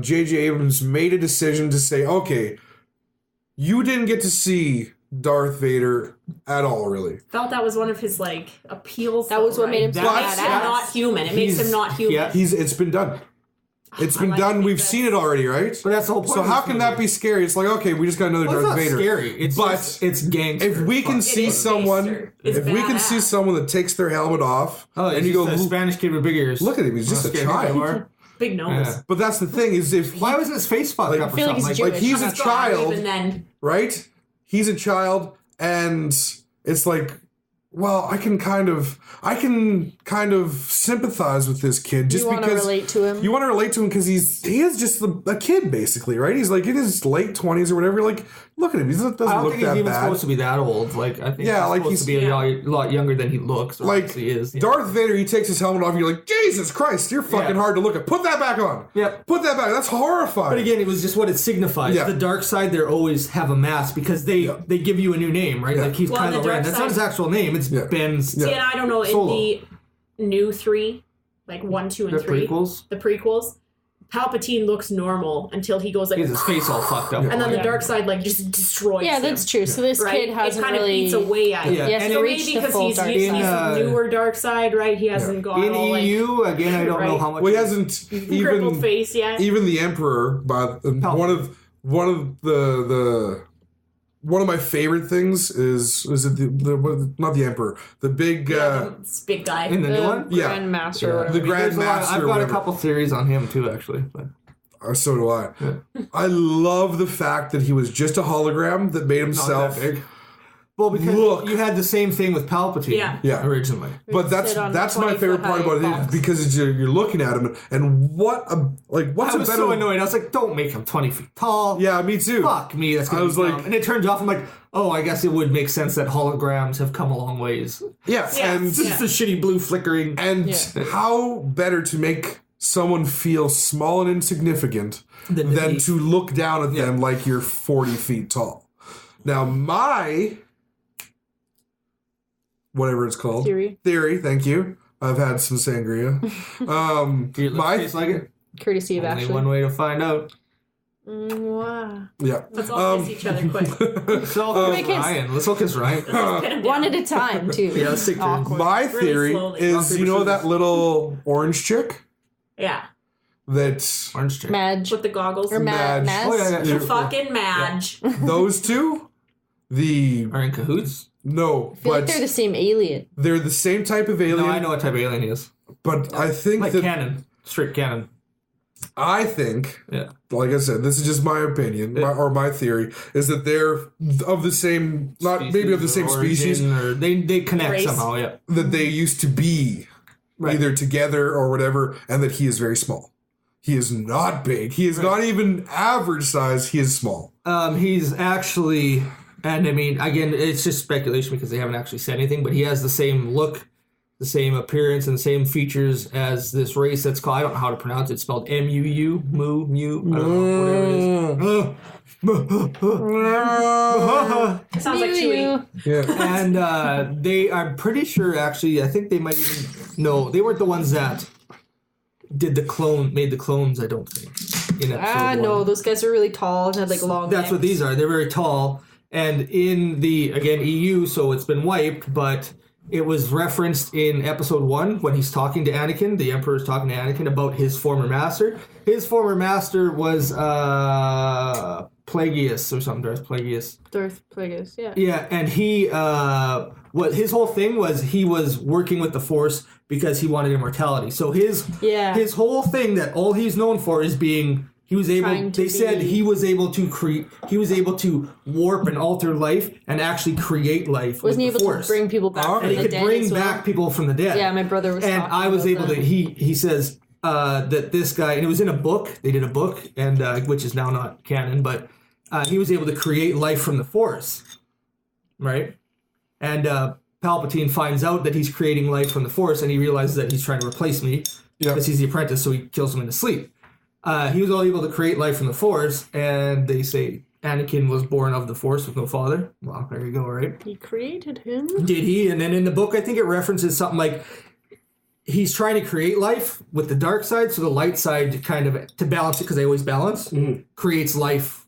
J.J. Abrams made a decision to say, okay, you didn't get to see Darth Vader at all, really. Felt that was one of his like appeals. That was what made him That so makes him badass. not human. It makes him not human. Yeah. It's been done. It's I been like to done. think We've that's- seen it already, right? But that's the whole point. So of how this can movie. that be scary? It's like, okay, we just got another Well, it's Darth not Vader. scary. It's But just, it's gangster. If we can Fuck. see is someone, gangster. It's if we can see badass. someone that takes their helmet off, and and you go, a Spanish kid with big ears. look at him, he's just a Not scared child. anymore. Big nose. Yeah. But that's the thing is, if he, Why wasn't his face fucked up or feel like something? he's Like, Jewish. he's a That's gone child, Even then, right? He's a child, and it's like, well, I can kind of sympathize with this kid just You want to because relate to him? you want to relate to him because he is just a kid basically, right? He's like in his late 20s or whatever. You're like, look at him. He doesn't I don't look think he's that even bad. supposed to be that old. Like I think Yeah, he's like supposed to be a lot younger than he looks. Or Like obviously is. Yeah. Darth Vader, he takes his helmet off. And you're like, Jesus Christ, you're fucking Yeah. hard to look at. Put that back on. Yep. Put that back. That's horrifying. But again, it was just what it signifies. Yeah. The dark side, they always have a mask because they give you a new name, right? Yeah. Like he's Well, Kylo the Ren. dark That's not his side- actual name. It's Yeah. Ben's. Yeah. see, and I don't know Solo. in the new 3, like 1, 2, and The 3, prequels? the prequels. Palpatine looks normal until he goes like, He has his face all fucked up. and then the Yeah. dark side like just destroys Yeah, him. that's true. So this Right? kid hasn't it kind really. of eats away at Yeah. him. Yes, And So it reached maybe the because full he's dark he's side. a newer dark side, right? He hasn't gone In all like EU, again, I don't know Right. how much. well, he hasn't crippled even face yet. even the Emperor. But one of my favorite things is it not the Emperor, the big This big guy. in the new one. Yeah. Grand Master. Yeah. or whatever. the Grand There's a lot- Master. I've or got a whatever. couple theories on him too, actually. But So do I. I love the fact that he was just a hologram that made not himself. that big. Well, because Look. you had the same thing with Palpatine. Yeah. Originally. But that's Sit on my 20 favorite foot part high about it box. because it's, you're looking at him and what's I a was better so annoyed. I was like, "Don't make him 20 feet tall." Yeah, me too. Fuck me. That's gonna I was be like- dumb. And it turns off. I'm like, oh, I guess it would make sense that holograms have come a long ways. Yeah, Yeah. and It's the shitty blue flickering. and Yeah. how better to make someone feel small and insignificant Than than to to look down at them like you're 40 feet tall. Now my whatever it's called Theory. thank you. I've had some sangria. Do your lips My taste like it? Courtesy of Only Ashley. one way to find out. Wow. yeah. Let's all kiss each other quick. So Make his- Ryan. Let's all kiss Ryan. Pin him One down. at a time, too. Yeah, let's stick to it. Awkward. My Really theory slowly. is, Rock, paper, you know that scissors. little orange chick Yeah, that Orange chick. Madge. with the goggles. Or Madge. Maz. Oh, yeah, yeah. Fucking Madge. those two, the Are in cahoots? no, I feel like but they're the same alien. they're the same type of alien. No, I know what type of alien he is. But I think Like that canon. Strict canon. I think, Yeah. like I said, this is just my opinion or my theory, is that they're of the same, not maybe of the same species Origin, or they connect Race. somehow. Yeah. that they used to be Right. either together or whatever, and that he is very small. He is not big. He is not even average size. He is small. He's actually, and I mean, again, it's just speculation because they haven't actually said anything, but he has the same look, the same appearance, and the same features as this race that's called, I don't know how to pronounce it, it's spelled M-U-U, Mu, I don't know, whatever it is. Sounds like Chewie. Yeah. And I'm pretty sure, actually, I think they might even, no, they weren't the ones that made the clones, I don't think. In episode no, 1. those guys are really tall and had like long That's necks. what these are. They're very tall. And in the, again, EU, so it's been wiped, but it was referenced in episode 1 when he's talking to Anakin. The Emperor's talking to Anakin about his former master. His former master was Plagueis or something, Darth Plagueis. Darth Plagueis, yeah. Yeah, and he, his whole thing was he was working with the Force because he wanted immortality. So his whole thing that all he's known for is being... He was able. They said he was able to create. He was able to warp and alter life and actually create life. Wasn't he with the able Force. to bring people back from and the he could dead bring as well? back people from the dead. Yeah, my brother was. And talking I was about able that. to. He says that this guy, and it was in a book. They did a book, and which is now not canon, but he was able to create life from the Force, right? And Palpatine finds out that he's creating life from the Force, and he realizes that he's trying to replace me because he's the apprentice, so he kills him in his sleep. He was all able to create life from the Force, and they say Anakin was born of the Force with no father. Well, there you go, right? He created him. Did he? And then in the book, I think it references something like he's trying to create life with the dark side, so the light side kind of, to balance it, because they always balance, creates life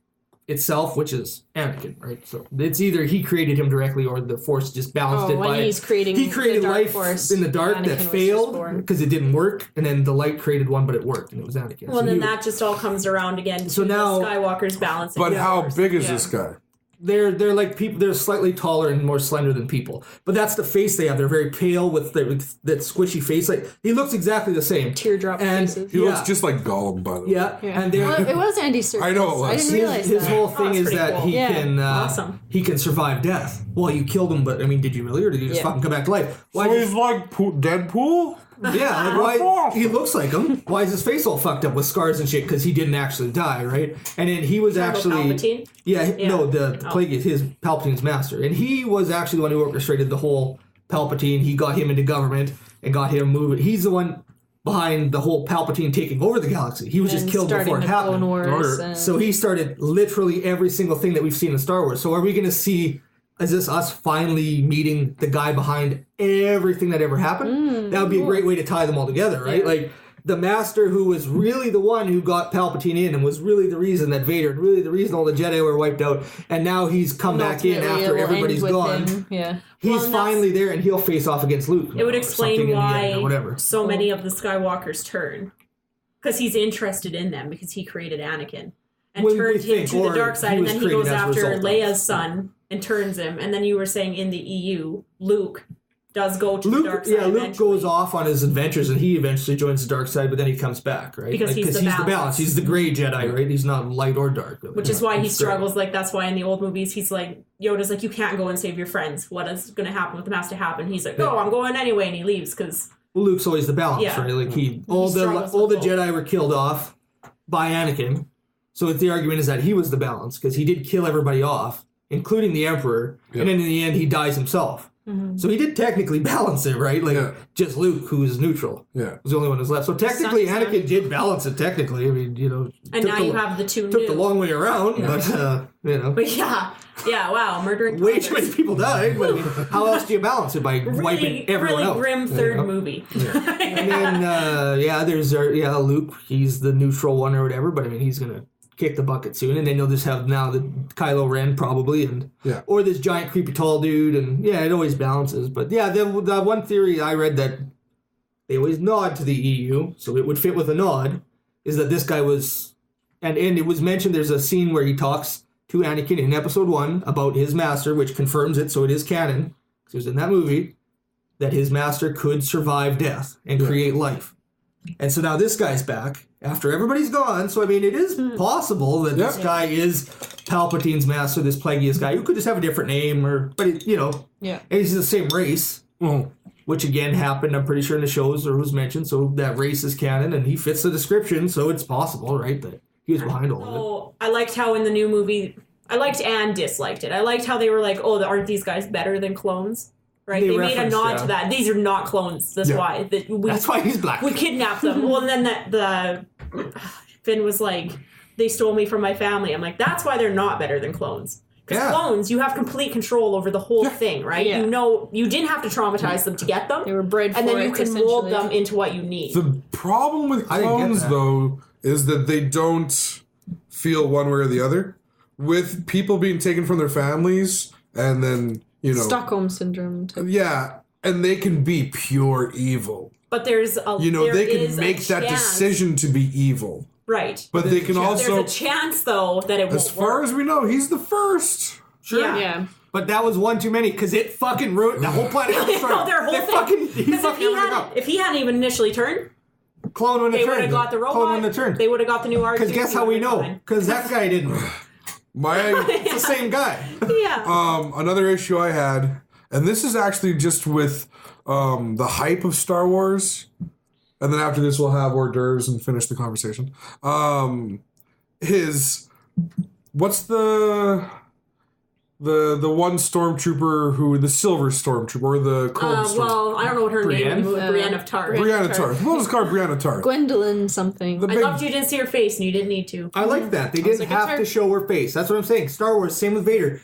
itself, which is Anakin, right? So it's either he created him directly or the Force just balanced it by... He's creating he created the dark life Force, in the dark Anakin that was failed just born. because it didn't work, and then the light created one, but it worked, and it was Anakin. Well, then that just all comes around again to So now- the Skywalker's balance. But how big is this guy? They're like people. They're slightly taller and more slender than people, but that's the face they have. They're very pale with that squishy face. Like he looks exactly the same. Teardrop faces. He looks just like Gollum, by the way. Yeah. And Well, it was Andy Serkis. I know it was. I didn't realize his that. whole thing that's is pretty that cool. he Yeah. can Awesome. he can survive death. Well, you killed him, but I mean, did you really, or did you just fucking come back to life? Why? So he's like Deadpool? Yeah, like why? He looks like him. Why is his face all fucked up with scars and shit? Because he didn't actually die, right? And then he was actually Palpatine? no, the Plague is his Palpatine's master, and he was actually the one who orchestrated the whole Palpatine. He got him into government and got him moving. He's the one behind the whole Palpatine taking over the galaxy. He was just killed before it happened. Clone Wars and... So he started literally every single thing that we've seen in Star Wars. So are we going to see? Is this us finally meeting the guy behind everything that ever happened? That would be a great way to tie them all together, right? Yeah. Like the master who was really the one who got Palpatine in and was really the reason that Vader and really the reason all the Jedi were wiped out, and now he's come back in after everybody's gone. Him. Yeah. He's finally there, and he'll face off against Luke. It would explain why whatever. so many of the Skywalkers turn. Because he's interested in them, because he created Anakin. And turned him to the dark side, and then he goes after Leia's son and turns him. And then you were saying in the EU, Luke does go to the dark side. Yeah, Luke goes off on his adventures, and he eventually joins the dark side, but then he comes back, right? Because he's the balance. He's the gray Jedi, right? He's not light or dark. Which is why he struggles. Like, that's why in the old movies, he's like, Yoda's like, you can't go and save your friends. What is going to happen? What has to happen? He's like, I'm going anyway, and he leaves, because... Well, Luke's always the balance, right? Like, all the Jedi were killed off by Anakin. So the argument is that he was the balance, because he did kill everybody off, including the Emperor, and then in the end he dies himself. Mm-hmm. So he did technically balance it, right? Like just Luke, who is neutral, was the only one who's left. So technically, Anakin did balance it. Technically, I mean, and now you have the two. Took the long way around, but But wow, murdering. Way too many people died. But I mean, how else do you balance it by wiping everyone out? Really grim third movie. And then there's Luke. He's the neutral one or whatever. But I mean, he's gonna kick the bucket soon, and then you'll just have now the Kylo Ren probably, and or this giant creepy tall dude, and it always balances. But the one theory I read that they always nod to the EU, so it would fit with a nod, is that this guy was, and it was mentioned. There's a scene where he talks to Anakin in Episode 1 about his master, which confirms it, so it is canon because it was in that movie that his master could survive death and create life. And so now this guy's back after everybody's gone. So, I mean, it is possible that this guy is Palpatine's master, this Plagueis guy, who could just have a different name, and he's the same race, which again happened, I'm pretty sure, in the shows or was mentioned. So that race is canon, and he fits the description, so it's possible, right, that he was behind all of it. Oh, I liked how in the new movie, I liked and disliked it. I liked how they were like, aren't these guys better than clones? Right, they made a nod to that. These are not clones. That's why. That's why he's black. We kidnapped them. Well, and then Finn was like, they stole me from my family. I'm like, that's why they're not better than clones. Because clones, you have complete control over the whole thing, right? Yeah. You know, you didn't have to traumatize them to get them. They were bred for and then it, you can mold them into what you need. The problem with clones, though, is that they don't feel one way or the other. With people being taken from their families, and then, you know... Stockholm Syndrome. Yeah, and they can be pure evil. But there's a... You know, they can make that decision to be evil. Right. But they can also... There's a chance, though, that it won't As far as we know, he's the first. Sure. Yeah. But that was one too many, because it fucking ruined the whole planet. No, their whole thing. Because if he hadn't even initially turned... Clone when the turn. They would have got the robot. Clone when the turn. They would have got the new R2. Because guess how we know? Because that guy didn't. It's the same guy. Yeah. Another issue I had, and this is actually just with the hype of Star Wars, and then after this we'll have hors d'oeuvres and finish the conversation. What's the one stormtrooper the silver stormtrooper or the cold stormtrooper? Well, I don't know what her name is. Brienne of Tarth. Brianna Tarth. We'll just call her Brianna Tarth. Gwendolyn something. I loved you didn't see her face and you didn't need to. I like that. They didn't have to show her face. That's what I'm saying. Star Wars, same with Vader.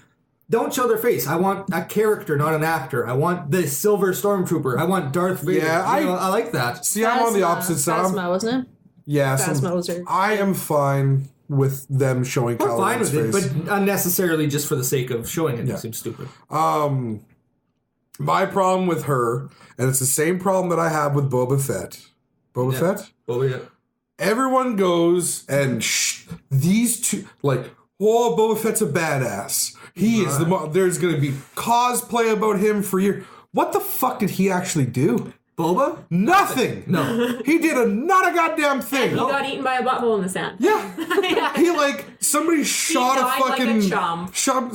Don't show their face. I want a character, not an actor. I want the silver stormtrooper. I want Darth Vader. Yeah, I like that. See, I'm on the opposite side. Phasma, wasn't it? Yeah, Phasma was her. I am fine with them showing I'm fine with face. it, but unnecessarily just for the sake of showing it. It seems stupid. My problem with her, and it's the same problem that I have with Boba Fett. Boba Fett? Boba Fett. Everyone goes and these two, like, oh, Boba Fett's a badass. He is there's going to be cosplay about him for years. What the fuck did he actually do? Boba? Nothing. No. He did not a goddamn thing. He got eaten by a butthole in the sand. Yeah. He somebody shot a fucking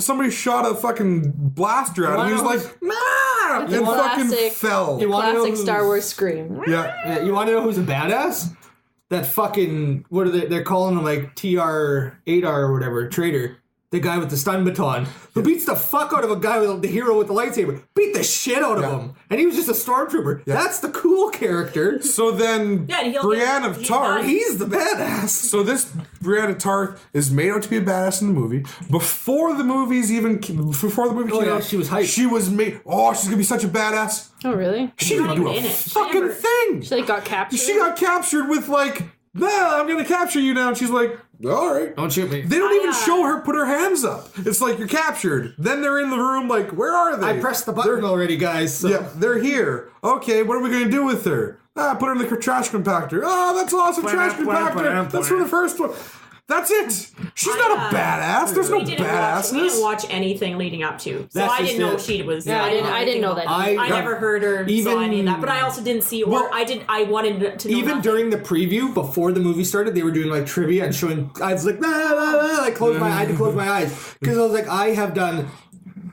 somebody shot a fucking blaster at him. He was like, nah, and fucking fell. Classic Star Wars scream. Yeah. You want to know who's a badass? That fucking, what are they're calling him, like TR-8R or whatever, traitor. The guy with the stun baton, who beats the fuck out of a guy with the hero with the lightsaber. Beat the shit out of him. And he was just a stormtrooper. Yeah. That's the cool character. So then, Brienne of Tarth, he's the badass. So this Brienne of Tarth is made out to be a badass in the movie. Before the movie came out, she was hyped. She was made, she's gonna be such a badass. Oh, really? She didn't do a fucking thing. She got captured? She got captured with I'm gonna capture you now. And she's like, all right. Don't shoot me. They don't even show her put her hands up. It's like, you're captured. Then they're in the room like, where are they? I pressed the button already, guys. So. Yeah, they're here. Okay, what are we going to do with her? Put her in the trash compactor. Oh, that's awesome, trash compactor. That's from the first one. That's it. She's not a badass. There's no badassness. We didn't watch anything leading up to, so I didn't know she was. Yeah, I didn't know that. I never heard her saw any of that, but I also didn't see. I wanted to know. Even during the preview, before the movie started, they were doing trivia and showing. I was like, I had to close my eyes because I was like,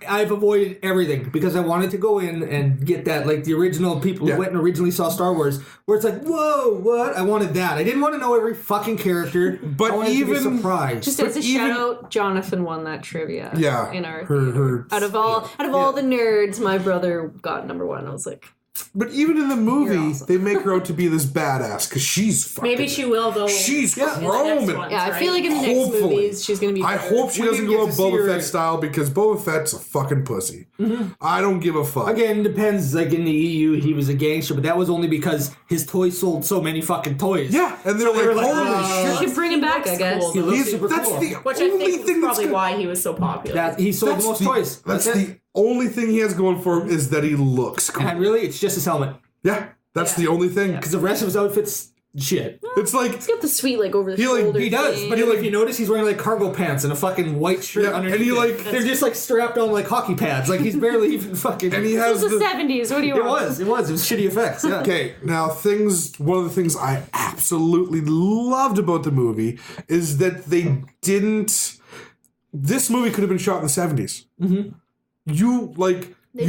I've avoided everything because I wanted to go in and get that, the original people who went and originally saw Star Wars, where it's like, whoa, what? I wanted that. I didn't want to know every fucking character, but I wanted to be surprised. Just as a shout out, Jonathan won that trivia. Yeah, in our theater. Out of all the nerds, my brother got number one. I was like. But even in the movie, they make her out to be this badass because she's fucking... Maybe she will, though. She's chrome. Yeah, I feel like in the next movies, she's going to be better. I hope she doesn't go Boba Fett style because Boba Fett's a fucking pussy. Mm-hmm. I don't give a fuck. Again, depends. In the EU, he was a gangster, but that was only because his toys sold so many fucking toys. Yeah, and they're holy shit. You should bring him back, I guess. Cool, that's the only thing that's probably why he was so popular. He sold the most toys. That's the only thing he has going for him is that he looks cool. And really, it's just his helmet. Yeah, that's the only thing. Because the rest of his outfit's shit. It's like... He's got the sweet, over the shoulder He does, but if you notice, he's wearing, cargo pants and a fucking white shirt underneath. And they're just, strapped on, hockey pads. He's barely even fucking... And he has the 70s. What do you want? It was shitty effects, yeah. Okay, now one of the things I absolutely loved about the movie is that they didn't... This movie could have been shot in the 70s. Mm-hmm. You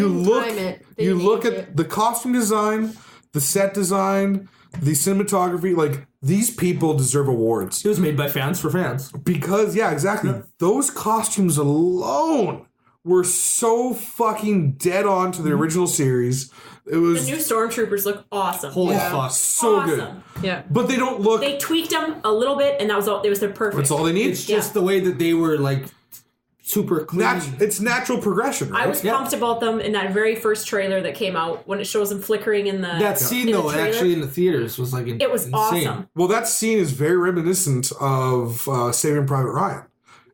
look at the costume design, the set design, the cinematography, these people deserve awards. It was made by fans for fans. Because, yeah, exactly. Yeah. Those costumes alone were so fucking dead on to the original series. It was the new stormtroopers look awesome. Holy fuck. So awesome. Good. Yeah. But they don't look... They tweaked them a little bit, and that was all. It was their perfect. That's all they need. It's just the way that they were, super clean. It's natural progression, right? I was pumped about them in that very first trailer that came out when it shows them flickering in the. That scene though, actually in the theaters was like it was insane. awesome. Well, that scene is very reminiscent of Saving Private Ryan.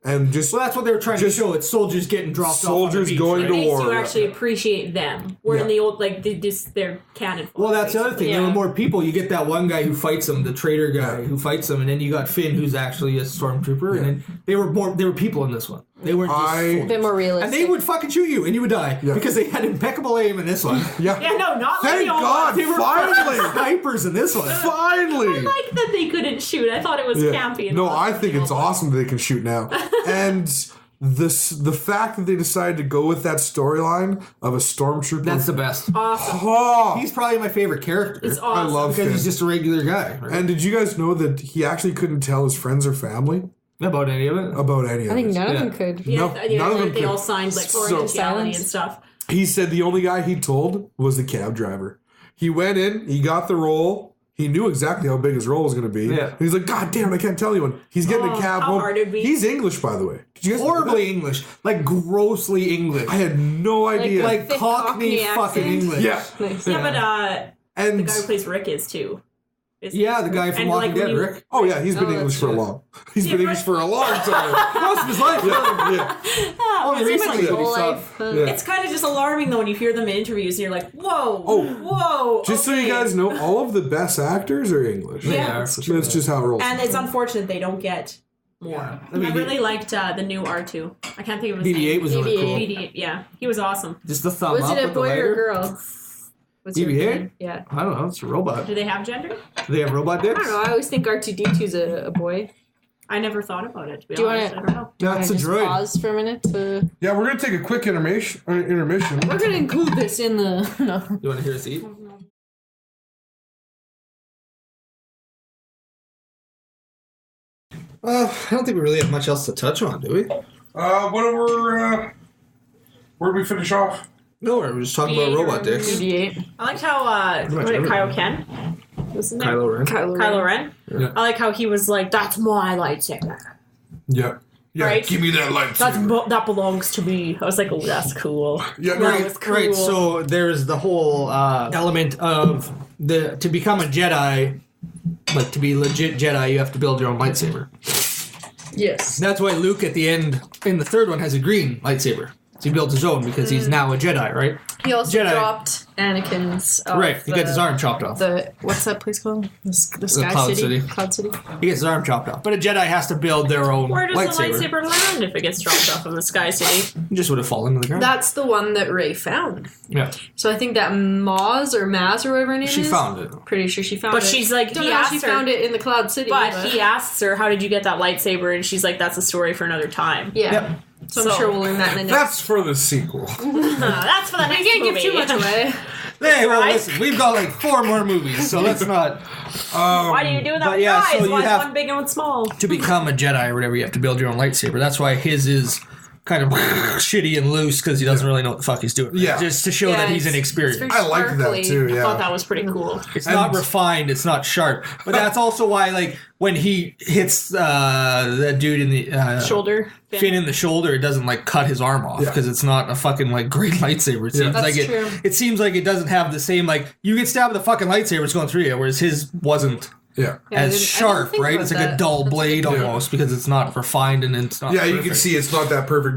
And just that's what they were trying to show. It's soldiers getting dropped off. Soldiers going to war. It makes you actually appreciate them. Where in the old, like, they're cannon. Well, that's the other thing. There were more people. You get that one guy who fights them, the traitor guy who fights them, and then you got Finn, who's actually a stormtrooper. And then they were people in this one. They weren't just a bit more realistic. And they would fucking shoot you, and you would die because they had impeccable aim in this one. Yeah, no, not thank God. They were finally snipers in this one. Finally, I like that they couldn't shoot. I thought it was campy. No, I think it's awesome that they can shoot now, and the fact that they decided to go with that storyline of a stormtrooper. That's the best. Awesome. Oh, he's probably my favorite character. It's awesome. I love because Finn. he's just a regular guy. Right? And did you guys know that he actually couldn't tell his friends or family about any of it? About any of it. I think none of them could. No, none of them they could. all signed like confidentiality and stuff. He said the only guy he told was the cab driver. He went in, he got the role. He knew exactly how big his role was going to be. Yeah. And he's like, God damn it, I can't tell anyone. He's getting a cab how home. hard it'd be. He's English, by the way. Did you guys know Horribly that? English. Like, grossly English. I had no idea. Like thick Cockney Cockney fucking accent. English. Yeah. Nice. Yeah, but And the guy who plays Rick is too. Yeah, the guy from And, Walking like, when Dead, you- Rick. oh yeah, he's been Oh, English that's for a true. long. He's been English for a long time. Most of his life. yeah. Only It's recently like that he whole saw- life. It's kind of just alarming though when you hear them in interviews and you're like, whoa, whoa. Just so you guys know, all of the best actors are English. They Yeah. are. That's just how it rolls. And it's unfortunate they don't get more. Yeah. I really liked the new R2. I can't think of his BB-8 name. was really cool. BB-8, yeah. He was awesome. Just the thumb Was up it a with the boy or a lighter. girl? What's your BB-8? opinion? Yeah. I don't know. It's a robot. Do they have gender? Do they have robot I dicks? don't know. I always think R2D2's a boy. I never thought about it, to be Do you honest. wanna- I don't know. That's a Just droid. pause for a minute to... Yeah, we're gonna take a quick intermission. We're gonna include this in the... No. You want to hear us eat? I don't think we really have much else to touch on, do we? Where did we finish off? No, we're just talking about robot dicks. BB-8. I liked how, what did Kyle Ken? What's his name? Kylo Ren. Kylo Ren. Yeah. I like how he was like, that's my lightsaber. Yeah. Yeah, Right? give me that lightsaber. That belongs to me. I was like, oh, that's cool. Yeah, that right, was cool. Right, so there's the whole element of to become a Jedi, like to be legit Jedi, you have to build your own lightsaber. Yes. That's why Luke at the end in the third one has a green lightsaber. So he built his own because he's now a Jedi, right? He also Jedi. dropped Anakin's... Right, he gets his arm chopped off. What's that place called? The Sky Cloud City? City. Cloud City. He gets his arm chopped off. But a Jedi has to build their own Where does lightsaber. the lightsaber land if it gets dropped off of the Sky City? He just would have fallen to the ground. That's the one that Rey found. Yeah. So I think that Maz or whatever her name She is. found it. Pretty sure she found But it. she's like, Don't he know how asked she her, found it in the Cloud City. but he asks her, how did you get that lightsaber? And she's like, that's a story for another time. Yeah. Yep. So I'm sure we'll learn that in the next... That's for the sequel. That's for the next I can't movie. give too much away. Hey, well, Right? listen, we've got like 4 more movies, so let's not... Why do you do that but with yeah, your eyes? so you Why is have- one big and one small? To become a Jedi or whatever, you have to build your own lightsaber. That's why his is kind of shitty and loose because he doesn't really know what the fuck he's doing. Yeah. Just to show that he's inexperienced. very I liked that sparkly. too, I yeah. thought that was pretty cool. It's not refined. It's not sharp. But that's also why, like, when he hits that dude in the Shoulder. Finn in the shoulder, it doesn't like cut his arm off because it's not a fucking like great lightsaber. It seems That's like true. it seems like it doesn't have the same like you get stabbed with a fucking lightsaber, it's going through you, whereas his wasn't Yeah. Yeah, I as didn't sharp, think right? about It's like a that. dull That's blade good. almost because it's not refined and it's not. Yeah, you can perfect. see it's not that perfect.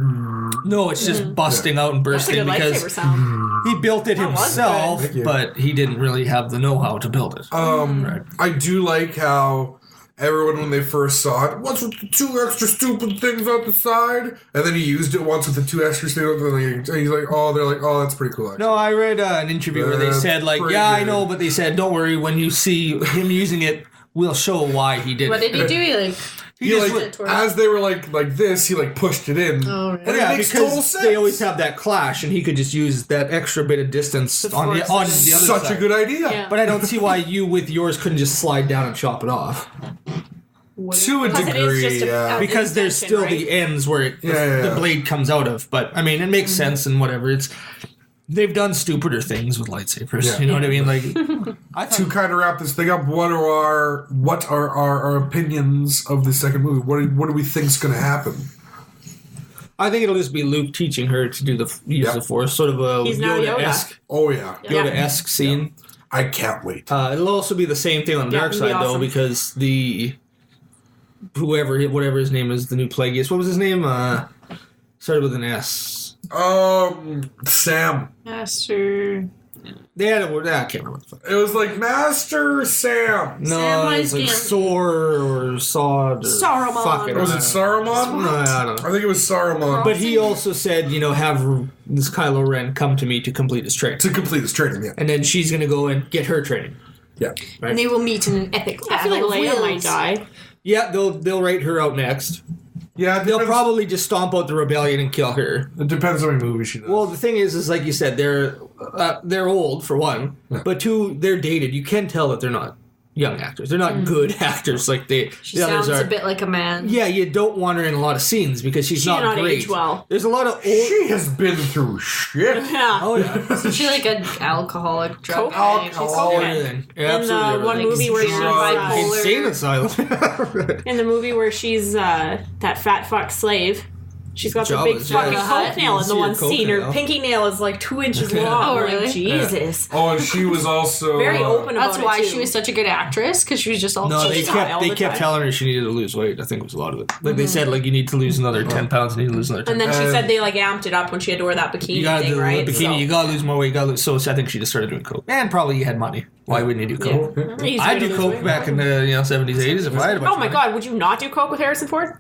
No, it's just busting out and That's a bursting good lightsaber because sound. he built it That was himself, good. Thank you. but he didn't really have the know-how to build it. I do like how everyone, when they first saw it, what's with the 2 extra stupid things on the side? And then he used it once with the 2 extra things, and he's like, oh, they're like, oh, that's pretty cool. Actually. No, I read an interview where they That's said, like, pretty yeah, I good. know, but they said, don't worry, when you see him using it, we'll show why he did What it. did he do? He like... He just like, went towards- as they were like this, he like pushed it in, Oh, right. and Yeah, it makes because total sense. they always have that clash, and he could just use that extra bit of distance on the force other Such side. a good idea. Yeah. But I don't see why you with yours couldn't just slide down and chop it off. To a Because it is degree, just a- yeah. Because there's extension, still right? the ends where Yeah. the blade comes out of. But I mean, it makes sense and whatever. They've done stupider things with lightsabers. Yeah. You know what I mean? Like, I To kind of wrap this thing up, what are our opinions of the second movie? What do we think's going to happen? I think it'll just be Luke teaching her to do use the Force, sort of a Yoda-esque. Oh yeah, Yoda-esque scene. Yeah. I can't wait. It'll also be the same thing on the dark side though, because whatever his name is, the new Plagueis. What was his name? Started with an S. Sam. Master. They had a word. I can't remember what the fuck. It was like Master Sam. No, it was like Sor or Sod. Saruman. Fuck it. Was it Saruman? No, I don't know. I think it was Saruman. But he also said, have this Kylo Ren come to me to complete his training. Yeah. And then she's going to go and get her training. Yeah. Right? And they will meet in an epic battle. I feel like Leia might die. Yeah, they'll write her out next. Yeah, they'll probably just stomp out the rebellion and kill her. It depends on what movie she does. Well, the thing is like you said, they're old for one, but two, they're dated. You can tell that they're not young actors. They're not good actors like they. She sounds a bit like a man. Yeah, you don't want her in a lot of scenes because she's not great. Age well. There's a lot of old. She has been through shit. Yeah. Oh yeah. Isn't she like an alcoholic drug addict? Yeah, in the one movie where she's bipolar. Insane asylum. In the movie where she's that fat fuck slave. She's got the big fucking coke nail in the one scene. Her pinky nail is like 2 inches long. Oh, really? Like, Jesus. Yeah. Oh, and she was also very open about it. That's why she was such a good actress, because she was just all. No, they kept telling her she needed to lose weight. I think it was a lot of it. Like they said, like you need to lose another 10 pounds. You need to lose another 10 And then she said they like amped it up when she had to wear that bikini thing, right? Bikini, you gotta lose more weight. So I think she just started doing coke. And probably you had money. Why wouldn't you do coke? Yeah. I'd do coke back in the 70s, 80s if I had a bunch Oh my god, would you not do coke with Harrison Ford?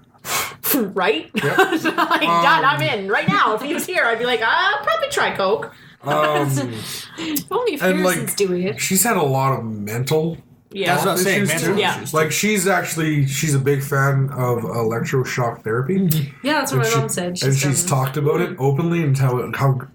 Right? Yep. Like, done, I'm in right now. If he was here, I'd be like, I'll probably try coke. Only if Harrison's doing it. She's had a lot of mental. Yeah, that's what I'm saying. Mental issues. Like she's a big fan of electroshock therapy. Mm-hmm. Yeah, that's what my mom said. She's talked about it openly and how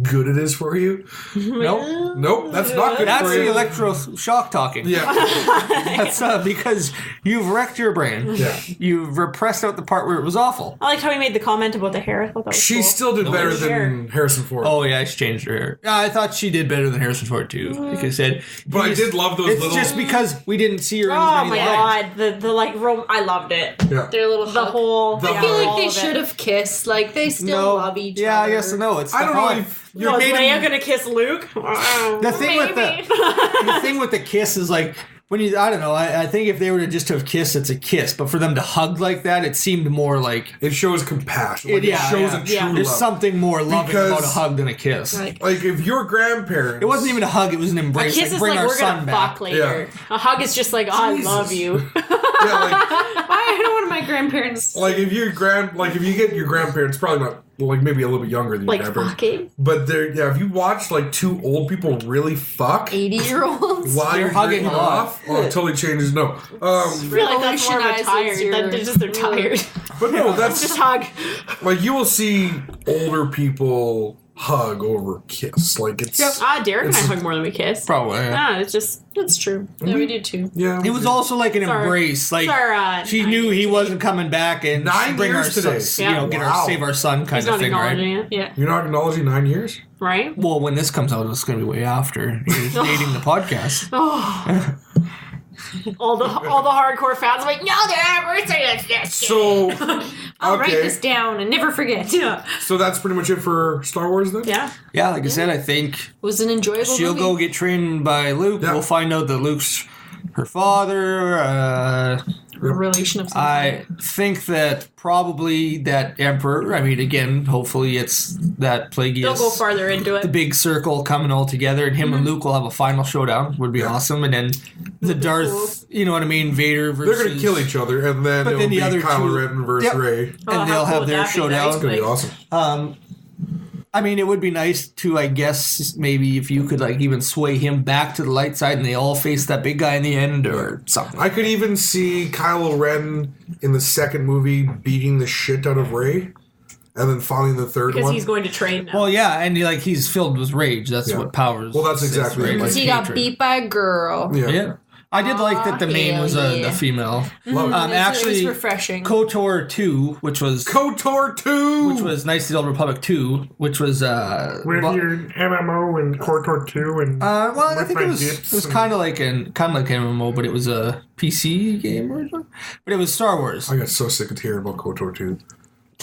good it is for you. Nope, that's not good that's for you. That's the electroshock talking. Yeah. That's because you've wrecked your brain. Yeah. You've repressed out the part where it was awful. I liked how he made the comment about the hair. I thought that was she cool. still did better than Harrison Ford. Oh yeah, she changed her hair. Yeah, I thought she did better than Harrison Ford too. Like I said, but I did love those it's little. It's just because we didn't see her in as many lines. God, the like I loved it. Yeah. Their little the whole. I feel like they should have kissed. Like they still love each other. Yeah, yes and no. It's I don't know if is Leia gonna kiss Luke? The thing with the thing with the kiss is like when you I don't know. I think if they were to just have kissed, it's a kiss. But for them to hug like that, it seemed more like it shows compassion. Like it shows a true love. There's something more loving about a hug than a kiss. Like if your grandparents, it wasn't even a hug; it was an embrace. A kiss like, is bring like our we're son gonna back. fuck later. Yeah. A hug is just like I love you. I don't want my grandparents. Like if you get your grandparents, probably not. Like maybe a little bit younger than your grandparents. Fucking? But if you watch like two old people really fuck 80-year-olds while you're hugging them off, it totally changes. No, I feel like that's more of a tired. They're tired. But no, that's just hug. Like you will see older people hug over kiss. Like it's Derek and I hug more than we kiss. Probably. Yeah, it's just that's true. Yeah, we do too. Yeah, it was also like an embrace. Like she knew he wasn't coming back, and 9 bring years our today. son, save our son kind of thing, right? It. Yeah, you're not acknowledging 9 years, right? Well, when this comes out, it's going to be way after he's dating the podcast. Oh. all the hardcore fans are like, no, their anniversary is this. So I'll write this down and never forget. Yeah. So that's pretty much it for Star Wars then? Yeah. Yeah, like I said, I think it was an enjoyable she'll movie. go get trained by Luke. Yeah. We'll find out that Luke's her father. A relation of some kind. I think that probably that Emperor, I mean, again, hopefully it's that Plagueis. They'll go farther into it. The big circle coming all together, and him and Luke will have a final showdown. Would be awesome. And then the Darth, you know what I mean, Vader versus... They're going to kill each other, and then it'll be Kylo Ren versus Rey. And they'll have their showdown. It's going to be awesome. I mean, it would be nice to, I guess, maybe if you could, like, even sway him back to the light side and they all face that big guy in the end or something. I could even see Kylo Ren in the second movie beating the shit out of Rey and then finally in the third one. Because he's going to train now. Well, yeah, and he's filled with rage. That's what powers. Well, that's exactly right. Because he got beat by a girl. Yeah. I did like that the main was a female. Actually, it was refreshing. KOTOR 2, which was... KOTOR 2! Which was Knights of the Old Republic 2, which was... with your MMO and KOTOR 2 and... well, I think it was kind of like an MMO, but it was a PC game or something. But it was Star Wars. I got so sick of hearing about KOTOR 2.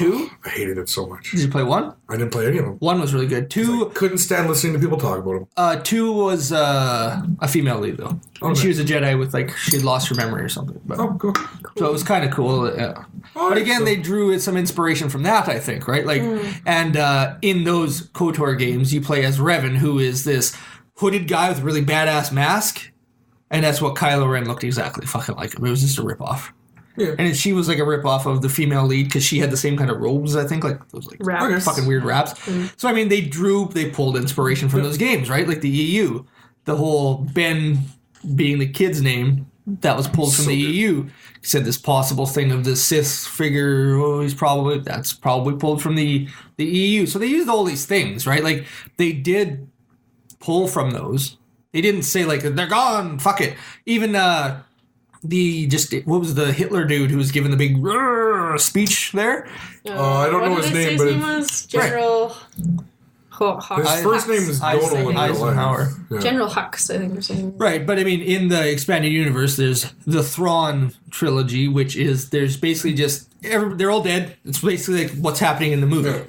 2? I hated it so much. Did you play 1? I didn't play any of them. 1 was really good. 2... I couldn't stand listening to people talk about them. 2 was a female lead, though. And she was a Jedi with, like, she had lost her memory or something. But, Cool. So it was kind of cool. Yeah. But again, they drew some inspiration from that, I think, right? Like, and in those KOTOR games, you play as Revan, who is this hooded guy with a really badass mask. And that's what Kylo Ren looked exactly fucking like him. It was just a ripoff. Yeah. And she was like a ripoff of the female lead because she had the same kind of robes, I think, like those like fucking weird wraps. So I mean, they pulled inspiration from those games, right? Like the EU, the whole Ben being the kid's name that was pulled from the EU. He said this possible thing of the Sith figure. Oh, that's probably pulled from the EU. So they used all these things, right? Like they did pull from those. They didn't say like they're gone. Fuck it. Even what was the Hitler dude who was giving the big speech there? I don't know his name, but his name was General. His first name is Donald Eisenhower. Yeah. General Hux, I think they're saying. Right, but I mean, in the expanded universe, there's the Thrawn trilogy, which is there's basically just they're all dead. It's basically like what's happening in the movie. Yeah.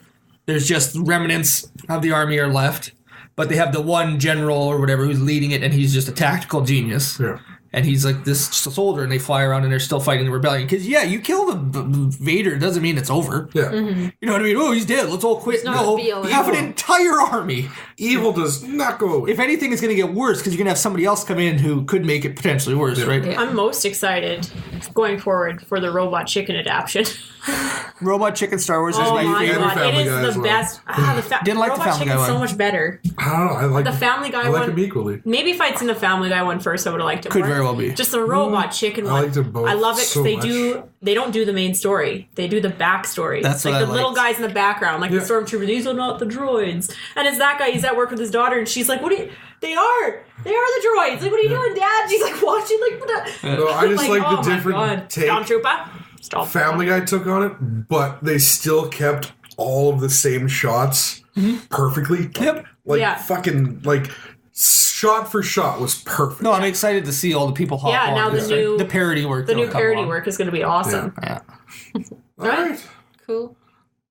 There's just remnants of the army are left, but they have the one general or whatever who's leading it, and he's just a tactical genius. Yeah. And he's like this soldier, and they fly around, and they're still fighting the rebellion. Because, yeah, you kill the Vader doesn't mean it's over. Yeah. Mm-hmm. You know what I mean? Oh, he's dead. Let's all quit. No, you have an entire army. Evil does not go away. If anything, it's going to get worse, because you're going to have somebody else come in who could make it potentially worse, right? Yeah. I'm most excited going forward for the Robot Chicken adaptation. Robot Chicken Star Wars is my favorite. It is the best. Didn't like the Family Guy one. So much better. I don't know. I like the Family Guy one. I like them equally. Maybe if I'd seen the Family Guy one first, I would have liked it more. Could very well be. Just the Robot Chicken one. I liked them both. I love it because so they don't do the main story. They do the backstory. That's like what the little guys in the background, like the stormtrooper. These are not the droids. And it's that guy. He's at work with his daughter, and she's like, "What are you?" They are the droids. Like, what are you doing, Dad? She's like watching, like, what? No, I just like the different take. Stormtrooper. Family Guy took on it, but they still kept all of the same shots perfectly. Yep. Fucking, shot for shot was perfect. No, I'm excited to see all the people hop on. Now the parody work. The new parody work is going to be awesome. Yeah. All right. Cool.